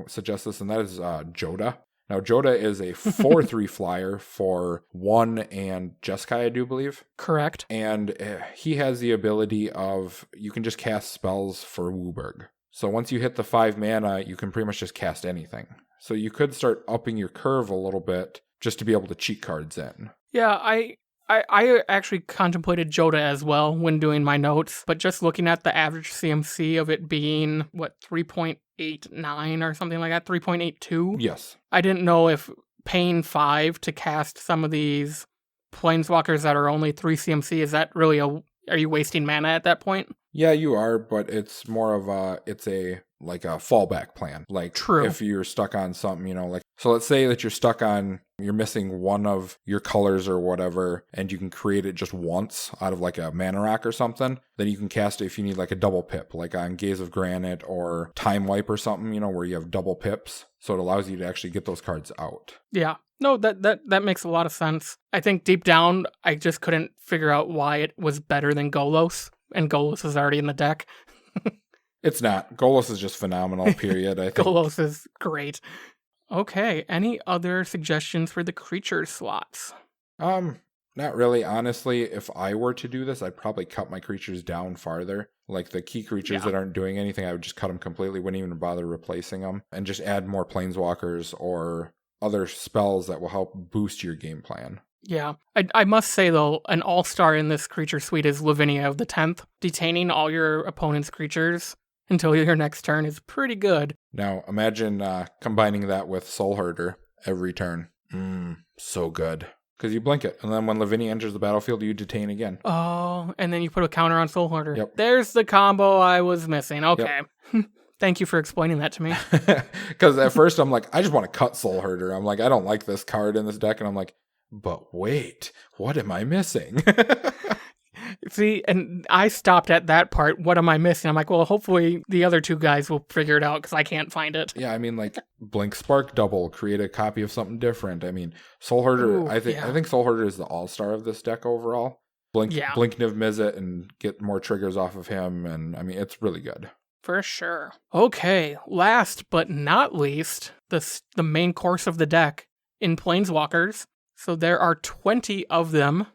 suggest this, and that is Joda. Now, Joda is a 4/3 flyer for 1 and Jeskai, I do believe. Correct. And he has the ability of, you can just cast spells for Wooburg. So once you hit the 5 mana, you can pretty much just cast anything. So you could start upping your curve a little bit just to be able to cheat cards in. Yeah, I actually contemplated Joda as well when doing my notes, but just looking at the average CMC of it being, 3.89 or something like that, 3.82? Yes. I didn't know if paying 5 to cast some of these Planeswalkers that are only 3 CMC, is that really are you wasting mana at that point? Yeah, you are, but it's more of a fallback plan. Like, true. If you're stuck on something, so let's say that you're missing one of your colors or whatever, and you can create it just once out of like a mana rock or something, then you can cast it if you need like a double pip, like on Gaze of Granite or Time Wipe or something, where you have double pips. So it allows you to actually get those cards out. Yeah. No, that makes a lot of sense. I think deep down, I just couldn't figure out why it was better than Golos, and Golos is already in the deck. It's not. Golos is just phenomenal, period, I think. Golos is great. Okay, any other suggestions for the creature slots? Not really. Honestly, if I were to do this, I'd probably cut my creatures down farther. Like the key creatures that aren't doing anything, I would just cut them completely, wouldn't even bother replacing them, and just add more Planeswalkers or other spells that will help boost your game plan. Yeah. I must say, though, an all-star in this creature suite is Lavinia of the 10th. Detaining all your opponent's creatures until your next turn is pretty good. Now, imagine combining that with Soul Herder every turn. So good. Because you blink it, and then when Lavinia enters the battlefield, you detain again. Oh, and then you put a counter on Soul Herder. Yep. There's the combo I was missing. Okay. Yep. Thank you for explaining that to me. Because at first I'm like, I just want to cut Soul Herder. I'm like, I don't like this card in this deck. And I'm like, but wait, what am I missing? See, and I stopped at that part. What am I missing? I'm like, well, hopefully the other two guys will figure it out because I can't find it. Yeah, I mean, like, blink Spark Double, create a copy of something different. I mean, Soul Herder, I think Soul Herder is the all-star of this deck overall. Blink Niv-Mizzet and get more triggers off of him. And I mean, it's really good. For sure. Okay, last but not least, the main course of the deck in Planeswalkers. So there are 20 of them.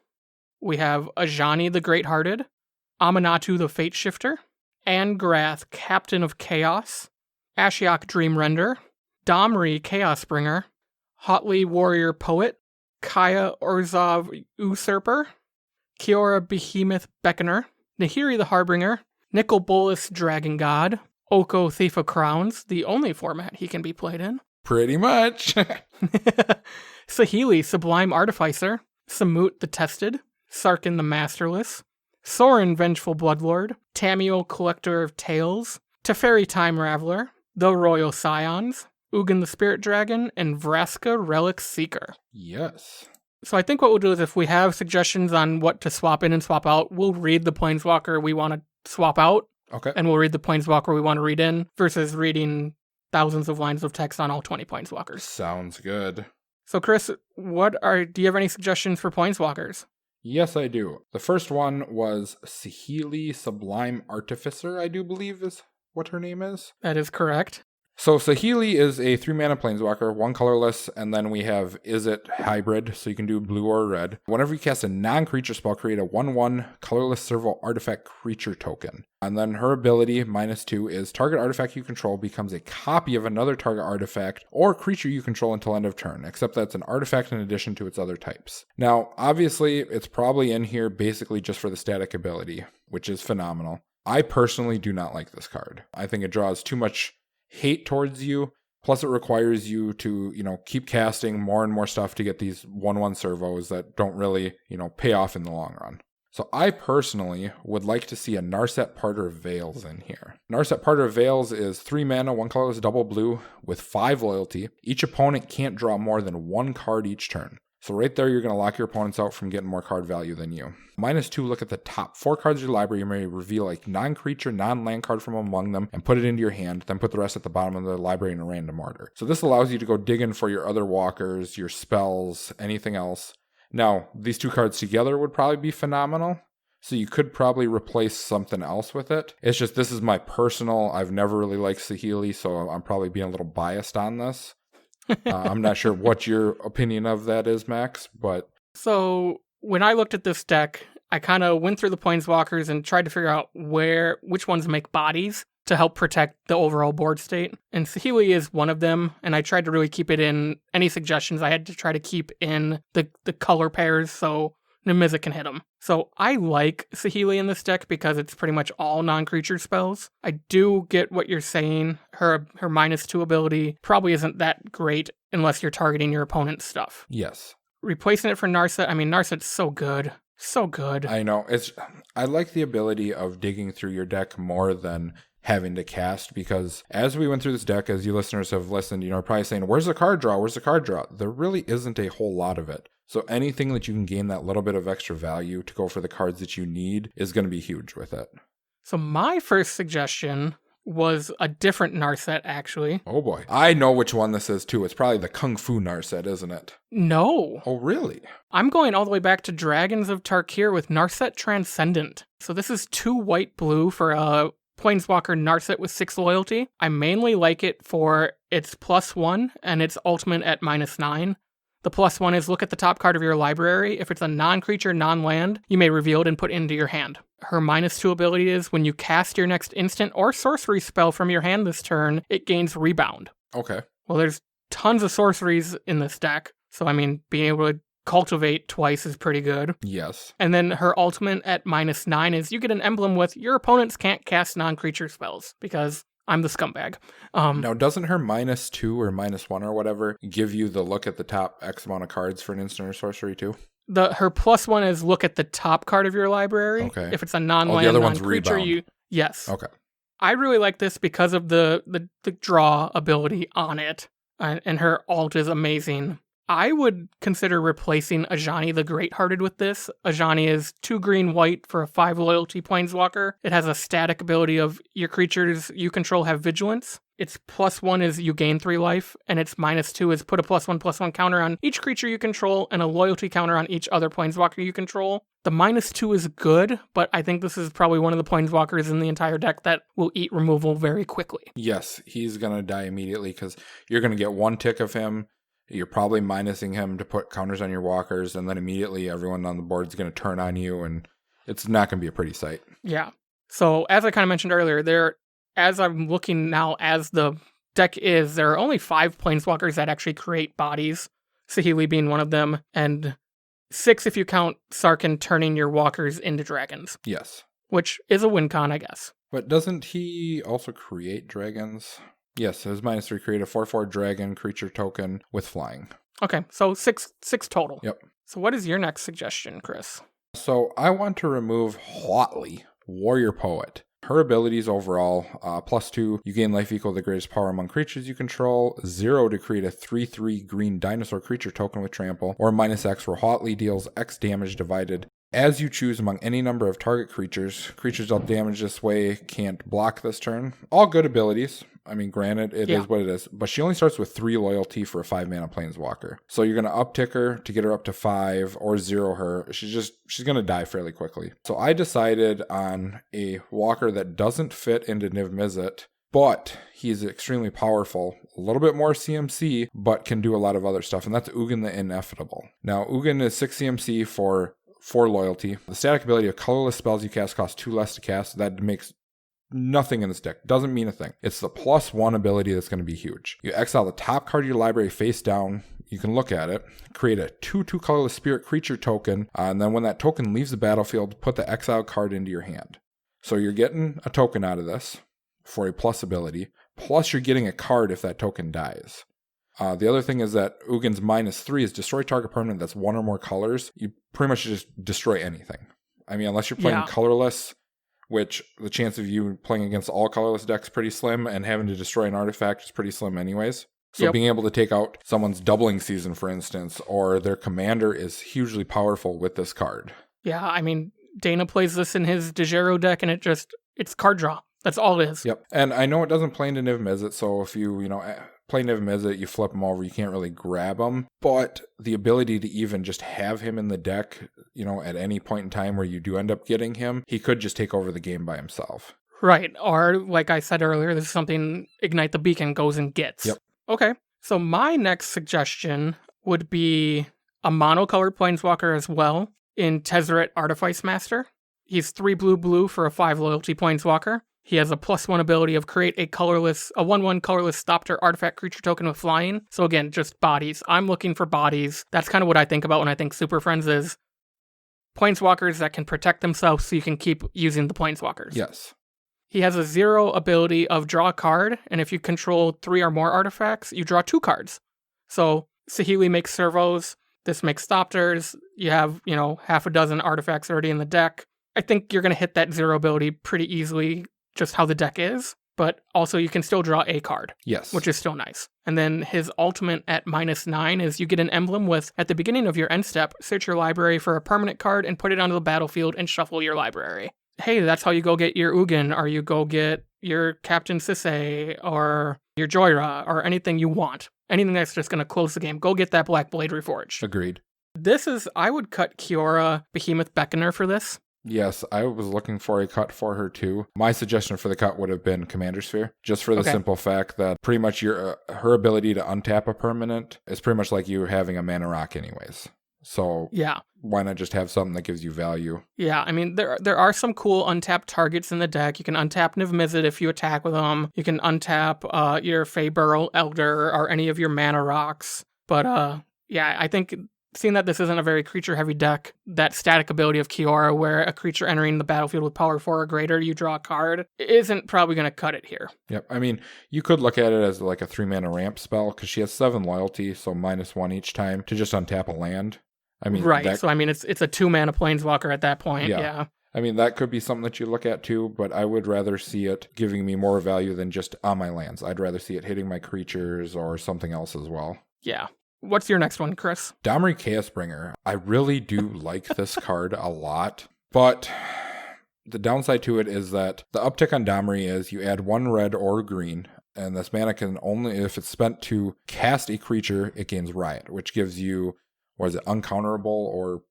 We have Ajani the Great-Hearted, Aminatou the Fate Shifter, Angrath, Captain of Chaos, Ashiok Dreamrender, Domri Chaosbringer, Hotley Warrior Poet, Kaya Orzhov Usurper, Kiora Behemoth Beckoner, Nahiri the Harbinger, Nicol Bolas Dragon God, Oko Thief of Crowns, the only format he can be played in. Pretty much. Saheeli Sublime Artificer, Samut the Tested, Sarkin the Masterless, Sorin Vengeful Bloodlord, Tamiel Collector of Tales, Teferi Time Raveler, The Royal Scions, Ugin the Spirit Dragon, and Vraska Relic Seeker. Yes. So I think what we'll do is if we have suggestions on what to swap in and swap out, we'll read the Planeswalker we want to swap out. Okay. And we'll read the Planeswalker we want to read in versus reading thousands of lines of text on all 20 Planeswalkers. Sounds good. So Chris, do you have any suggestions for Planeswalkers? Yes, I do. The first one was Saheeli Sublime Artificer, I do believe is what her name is. That is correct. So Saheeli is a 3-mana planeswalker, 1 colorless, and then we have Izzet hybrid, so you can do blue or red. Whenever you cast a non-creature spell, create a 1/1 colorless servo artifact creature token. And then her ability, -2, is target artifact you control becomes a copy of another target artifact or creature you control until end of turn, except that it's an artifact in addition to its other types. Now, obviously, it's probably in here basically just for the static ability, which is phenomenal. I personally do not like this card. I think it draws too much hate towards you, plus it requires you to, keep casting more and more stuff to get these 1/1 servos that don't really, pay off in the long run. So I personally would like to see a Narset Parter of Veils in here. Narset Parter of Veils is 3 mana, 1 colorless, double blue with 5 loyalty. Each opponent can't draw more than 1 card each turn. So right there, you're going to lock your opponents out from getting more card value than you. -2, look at the top 4 cards of your library. You may reveal a non-creature, non-land card from among them and put it into your hand, then put the rest at the bottom of the library in a random order. So this allows you to go digging for your other walkers, your spells, anything else. Now, these 2 cards together would probably be phenomenal. So you could probably replace something else with it. It's just, this is my personal, I've never really liked Saheeli, so I'm probably being a little biased on this. I'm not sure what your opinion of that is, Max, but... So when I looked at this deck, I kind of went through the Planeswalkers and tried to figure out which ones make bodies to help protect the overall board state. And Saheeli is one of them, and I tried to really keep it in any suggestions. I had to try to keep in the color pairs so Niv-Mizzet can hit them. So I like Saheeli in this deck because it's pretty much all non-creature spells. I do get what you're saying. Her -2 ability probably isn't that great unless you're targeting your opponent's stuff. Yes. Replacing it for Narset, Narset's so good. So good. I know. I like the ability of digging through your deck more than having to cast, because as we went through this deck, as you listeners have listened, you're probably saying, where's the card draw? Where's the card draw? There really isn't a whole lot of it. So anything that you can gain that little bit of extra value to go for the cards that you need is going to be huge with it. So my first suggestion was a different Narset, actually. Oh boy. I know which one this is too. It's probably the Kung Fu Narset, isn't it? No. Oh, really? I'm going all the way back to Dragons of Tarkir with Narset Transcendent. So this is 2 white-blue for a Planeswalker Narset with 6 loyalty. I mainly like it for its +1 and its ultimate at -9. The +1 is look at the top card of your library. If it's a non-creature, non-land, you may reveal it and put it into your hand. Her -2 ability is when you cast your next instant or sorcery spell from your hand this turn, it gains Rebound. Okay. Well, there's tons of sorceries in this deck. So, being able to cultivate twice is pretty good. Yes. And then her ultimate at -9 is you get an emblem with your opponents can't cast non-creature spells because I'm the scumbag. Now, doesn't her -2 or -1 or whatever give you the look at the top X amount of cards for an instant or sorcery too? Her +1 is look at the top card of your library. Okay. If it's a non-land, the other one's non-creature, Rebound. yes. Okay. I really like this because of the draw ability on it, and her ult is amazing. I would consider replacing Ajani the Great-Hearted with this. Ajani is 2 green white for a 5 loyalty planeswalker. It has a static ability of your creatures you control have vigilance. Its +1 is you gain 3 life, and its -2 is put a +1/+1 counter on each creature you control and a loyalty counter on each other planeswalker you control. The -2 is good, but I think this is probably one of the planeswalkers in the entire deck that will eat removal very quickly. Yes, he's going to die immediately because you're going to get 1 tick of him. You're probably minusing him to put counters on your walkers, and then immediately everyone on the board is going to turn on you, and It's not going to be a pretty sight. Yeah. So as I kind of mentioned earlier, as I'm looking now as the deck is, there are only 5 Planeswalkers that actually create bodies, Saheeli being one of them, and 6 if you count Sarkhan turning your walkers into dragons. Yes. Which is a win con, I guess. But doesn't he also create dragons? Yes, his -3 create a 4/4 dragon creature token with flying. Okay, so 6 total. Yep. So what is your next suggestion, Chris? So I want to remove Huatli, Warrior Poet. Her abilities overall, +2, you gain life equal to the greatest power among creatures you control, 0 to create a 3/3 green dinosaur creature token with trample, or -X where Huatli deals X damage divided as you choose among any number of target creatures. Creatures dealt damage this way can't block this turn. All good abilities. I mean, granted, it is what it is. But she only starts with 3 loyalty for a 5-mana Planeswalker. So you're going to uptick her to get her up to 5 or 0 her. She's going to die fairly quickly. So I decided on a walker that doesn't fit into Niv-Mizzet, but he's extremely powerful. A little bit more CMC, but can do a lot of other stuff. And that's Ugin the Ineffable. Now, Ugin is 6 CMC for 4 loyalty. The static ability of colorless spells you cast costs 2 less to cast. That makes nothing in this deck. Doesn't mean a thing. It's the +1 ability that's going to be huge. You exile the top card of your library face down. You can look at it. Create a 2/2 colorless spirit creature token. And then when that token leaves the battlefield, put the exiled card into your hand. So you're getting a token out of this for a plus ability. Plus you're getting a card if that token dies. The other thing is that Ugin's -3 is destroy target permanent that's 1 or more colors. You pretty much just destroy anything. I mean, unless you're playing colorless, which the chance of you playing against all colorless decks is pretty slim, and having to destroy an artifact is pretty slim anyways. So being able to take out someone's doubling season, for instance, or their commander is hugely powerful with this card. Yeah, I mean, Dana plays this in his DeGero deck, and it's card draw. That's all it is. Yep. And I know it doesn't play into Niv-Mizzet, so if you play Niv-Mizzet, you flip them over, you can't really grab them. But the ability to even just have him in the deck, at any point in time where you do end up getting him, he could just take over the game by himself. Right. Or, like I said earlier, this is something Ignite the Beacon goes and gets. Yep. Okay. So my next suggestion would be a monocolored Planeswalker as well in Tezzeret Artifice Master. He's 3 blue for a 5 loyalty Planeswalker. He has a +1 ability of create a 1/1 colorless Stopter artifact creature token with flying. So again, just bodies. I'm looking for bodies. That's kind of what I think about when I think Super Friends is Planeswalkers that can protect themselves so you can keep using the Planeswalkers. Yes. He has a 0 ability of draw a card, and if you control 3 or more artifacts, you draw 2 cards. So Saheeli makes servos, this makes Stopters, you have, half a dozen artifacts already in the deck. I think you're going to hit that 0 ability pretty easily, just how the deck is, but also you can still draw a card. Yes. Which is still nice. And then his ultimate at -9 is you get an emblem with, at the beginning of your end step, search your library for a permanent card and put it onto the battlefield and shuffle your library. Hey, that's how you go get your Ugin, or you go get your Captain Sisay, or your Joyra, or anything you want. Anything that's just going to close the game. Go get that Black Blade Reforged. Agreed. I would cut Kiora Behemoth Beckoner for this. Yes, I was looking for a cut for her too. My suggestion for the cut would have been Commander Sphere, just for the simple fact that pretty much her ability to untap a permanent is pretty much like you having a mana rock anyways. So why not just have something that gives you value? Yeah, I mean, there are some cool untapped targets in the deck. You can untap Niv-Mizzet if you attack with them. You can untap your Feyburl Elder or any of your mana rocks. But I think seeing that this isn't a very creature-heavy deck, that static ability of Kiora, where a creature entering the battlefield with power 4 or greater, you draw a card, isn't probably going to cut it here. Yep. I mean, you could look at it as like a 3-mana ramp spell, because she has 7 loyalty, so -1 each time to just untap a land. I mean, right. So, I mean, it's a 2-mana Planeswalker at that point. Yeah. I mean, that could be something that you look at too, but I would rather see it giving me more value than just on my lands. I'd rather see it hitting my creatures or something else as well. Yeah. What's your next one, Chris? Domri Chaosbringer. I really do like this card a lot, but the downside to it is that the uptick on Domri is you add 1 red or green, and this mana can only, if it's spent to cast a creature, it gains Riot, which gives you, uncounterable, or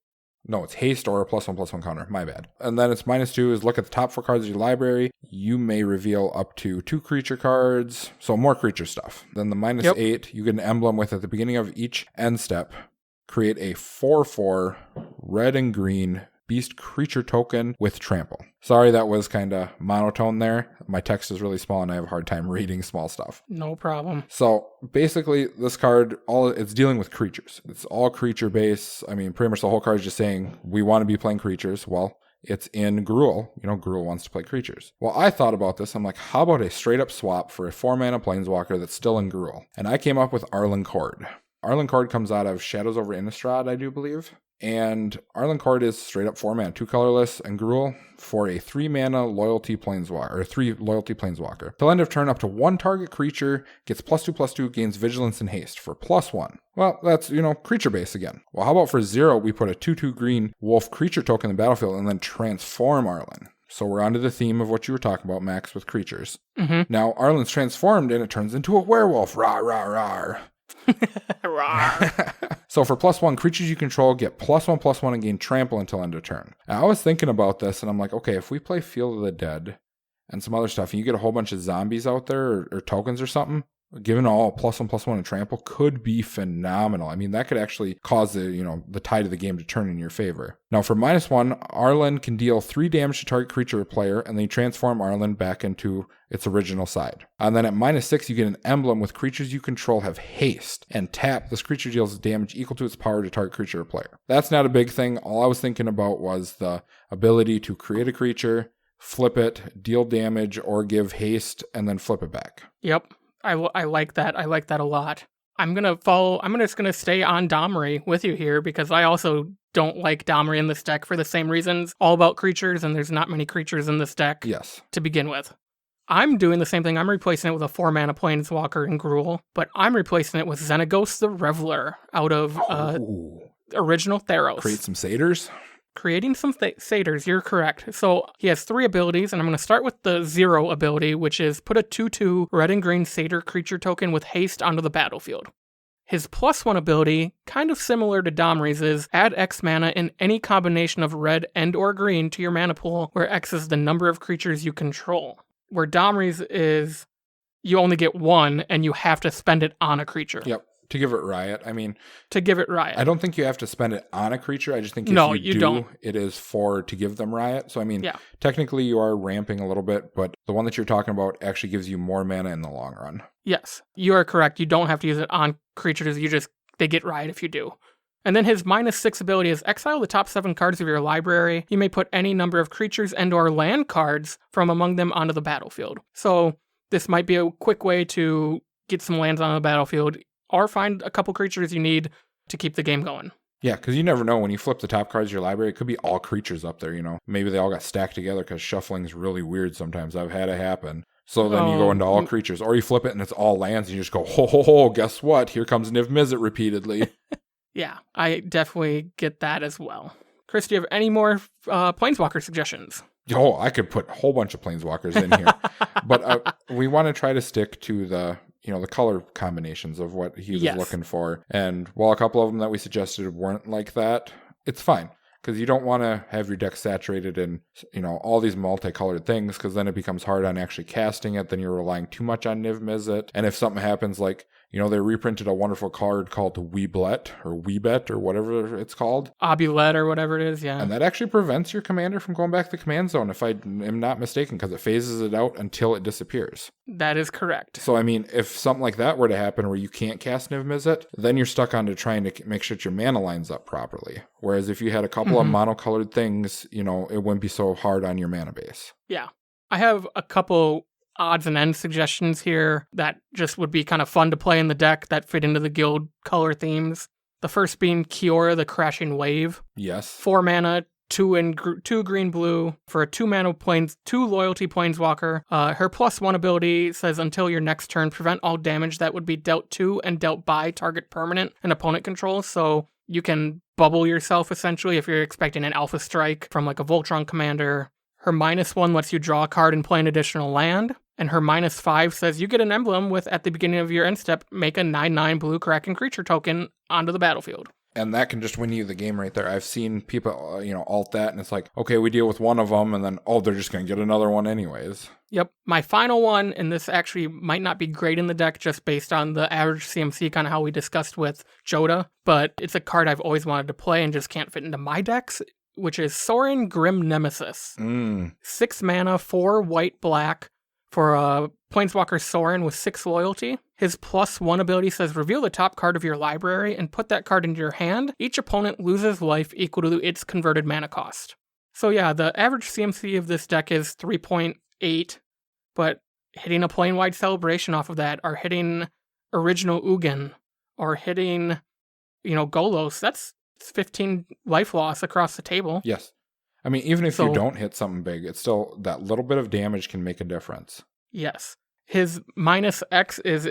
no, it's haste or a +1/+1 counter. My bad. And then it's -2 is look at the top 4 cards of your library. You may reveal up to 2 creature cards, so more creature stuff. Then the -8, you get an emblem with at the beginning of each end step. Create a 4/4 red and green beast creature token with trample. Sorry, that was kind of monotone there. My text is really small and I have a hard time reading small stuff. No problem. So basically, this card, it's dealing with creatures. It's all creature base. I mean, pretty much the whole card is just saying we want to be playing creatures. Well, it's in Gruul. Gruul wants to play creatures. Well, I thought about this. I'm like, how about a straight up swap for a 4-mana Planeswalker that's still in Gruul? And I came up with Arlinn Kord. Arlinn Kord comes out of Shadows over Innistrad, I do believe. And Arlinn Kord is straight up 4-mana, 2 colorless, and Gruul for a 3-mana loyalty Planeswalker, or 3 loyalty Planeswalker. Till end of turn, up to 1 target creature gets +2/+2, gains vigilance and haste for +1. Well, that's, creature base again. Well, how about for 0, we put a 2/2 green wolf creature token in the battlefield and then transform Arlinn. So we're onto the theme of what you were talking about, Max, with creatures. Mm-hmm. Now, Arlinn's transformed and it turns into a werewolf. Rawr, rawr, rawr. So for +1, creatures you control get +1/+1 and gain trample until end of turn. Now, I was thinking about this and I'm like, okay, if we play Field of the Dead and some other stuff and you get a whole bunch of zombies out there or tokens or something, given all +1/+1 and trample could be phenomenal. I mean, that could actually cause the tide of the game to turn in your favor. Now for -1, Arlinn can deal 3 damage to target creature or player, and then you transform Arlinn back into its original side. And then at -6, you get an emblem with creatures you control have haste, and tap. This creature deals damage equal to its power to target creature or player. That's not a big thing. All I was thinking about was the ability to create a creature, flip it, deal damage, or give haste, and then flip it back. Yep. I like that. I like that a lot. I'm just going to stay on Domri with you here because I also don't like Domri in this deck for the same reasons. All about creatures, and there's not many creatures in this deck to begin with. I'm doing the same thing. I'm replacing it with a 4-mana Planeswalker in Gruul, but I'm replacing it with Xenagos the Reveler out of original Theros. Create some satyrs? Creating some satyrs, you're correct. So he has 3 abilities, and I'm going to start with the 0 ability, which is put a 2/2 red and green satyr creature token with haste onto the battlefield. His +1 ability, kind of similar to Domri's, is add X mana in any combination of red and or green to your mana pool, where X is the number of creatures you control. Where Domri's is you only get 1, and you have to spend it on a creature. Yep. To give it riot. I mean, to give it riot. I don't think you have to spend it on a creature. I just think if you don't. It is to give them riot. So, I mean, technically you are ramping a little bit, but the one that you're talking about actually gives you more mana in the long run. Yes, you are correct. You don't have to use it on creatures. They get riot if you do. And then his -6 ability is exile the top 7 cards of your library. You may put any number of creatures and or land cards from among them onto the battlefield. So this might be a quick way to get some lands on the battlefield, or find a couple creatures you need to keep the game going. Yeah, because you never know. When you flip the top cards of your library, it could be all creatures up there, Maybe they all got stacked together because shuffling's really weird sometimes. I've had it happen. So then you go into all creatures. Or you flip it and it's all lands and you just go, ho, ho, ho, guess what? Here comes Niv-Mizzet repeatedly. Yeah, I definitely get that as well. Chris, do you have any more Planeswalker suggestions? Oh, I could put a whole bunch of Planeswalkers in here. But we want to try to stick to the color combinations of what he was looking for. And while a couple of them that we suggested weren't like that, it's fine. Because you don't want to have your deck saturated in, all these multicolored things, because then it becomes hard on actually casting it. Then you're relying too much on Niv-Mizzet. And if something happens like, they reprinted a wonderful card called Weeblet or whatever it's called. Obulet or whatever it is, yeah. And that actually prevents your commander from going back to the command zone, if I am not mistaken, because it phases it out until it disappears. That is correct. So, I mean, if something like that were to happen where you can't cast Niv-Mizzet, then you're stuck on to trying to make sure that your mana lines up properly. Whereas if you had a couple of monocolored things, it wouldn't be so hard on your mana base. Yeah. I have a couple odds and ends suggestions here that just would be kind of fun to play in the deck that fit into the guild color themes. The first being Kiora the Crashing Wave. Yes. 4 mana, 2 green blue for a 2 loyalty Planeswalker. Her +1 ability says until your next turn, prevent all damage that would be dealt to and dealt by target permanent and opponent controls. So you can bubble yourself essentially if you're expecting an Alpha Strike from like a Voltron commander. Her -1 lets you draw a card and play an additional land. And her -5 says you get an emblem with, at the beginning of your end step, make a 9/9 blue Kraken creature token onto the battlefield. And that can just win you the game right there. I've seen people, alt that, and it's like, okay, we deal with one of them, and then, they're just going to get another one anyways. Yep. My final one, and this actually might not be great in the deck just based on the average CMC, kind of how we discussed with Joda, but it's a card I've always wanted to play and just can't fit into my decks, which is Sorin Grim Nemesis. 6 mana, 4 white, black for a Planeswalker Sorin with 6 loyalty. His +1 ability says, reveal the top card of your library and put that card into your hand. Each opponent loses life equal to its converted mana cost. So yeah, the average CMC of this deck is 3.8, but hitting a plane-wide celebration off of that, or hitting original Ugin, or hitting, Golos, that's 15 life loss across the table. Yes. I mean, even if you don't hit something big, it's still, that little bit of damage can make a difference. Yes. His -X is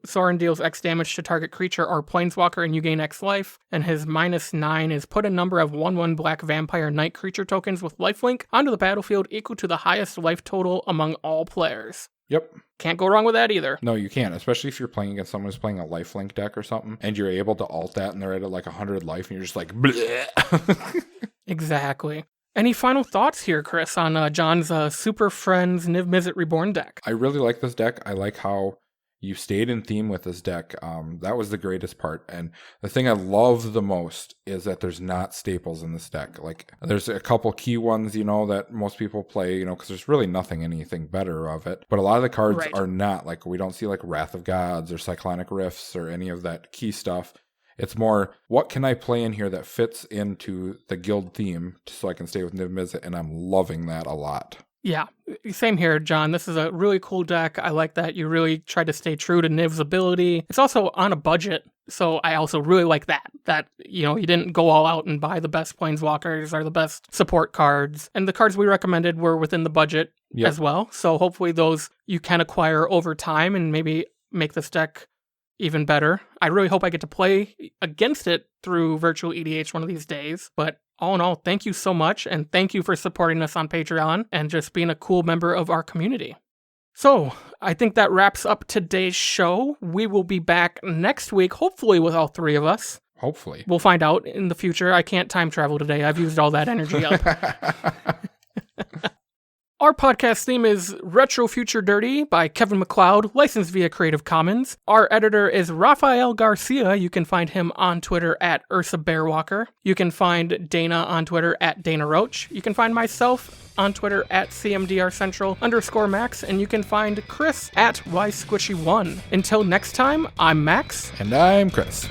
Sorin deals X damage to target creature or planeswalker and you gain X life. And his -9 is put a number of 1/1 black vampire knight creature tokens with lifelink onto the battlefield equal to the highest life total among all players. Yep. Can't go wrong with that either. No, you can't, especially if you're playing against someone who's playing a lifelink deck or something, and you're able to alt that and they're at like 100 life and you're just like, bleh. Exactly. Any final thoughts here, Chris, on John's Super Friends Niv-Mizzet Reborn deck? I really like this deck. I like how you stayed in theme with this deck. That was the greatest part. And the thing I love the most is that there's not staples in this deck. Like, there's a couple key ones, that most people play, because there's really anything better of it. But a lot of the cards are not. Like, we don't see like Wrath of Gods or Cyclonic Rifts or any of that key stuff. It's more, what can I play in here that fits into the guild theme so I can stay with Niv-Mizzet, and I'm loving that a lot. Yeah, same here, John. This is a really cool deck. I like that you really tried to stay true to Niv's ability. It's also on a budget, so I also really like that. That, you didn't go all out and buy the best planeswalkers or the best support cards. And the cards we recommended were within the budget as well. So hopefully those you can acquire over time and maybe make this deck even better. I really hope I get to play against it through virtual EDH one of these days. But all in all, thank you so much, and thank you for supporting us on Patreon and just being a cool member of our community. So, I think that wraps up today's show. We will be back next week, hopefully with all 3 of us. Hopefully. We'll find out in the future. I can't time travel today. I've used all that energy up. Our podcast theme is Retro Future Dirty by Kevin MacLeod, licensed via Creative Commons. Our editor is Rafael Garcia. You can find him on Twitter at Ursa Bearwalker. You can find Dana on Twitter at Dana Roach. You can find myself on Twitter at CMDRCentral_Max. And you can find Chris at YSquishy1. Until next time, I'm Max. And I'm Chris.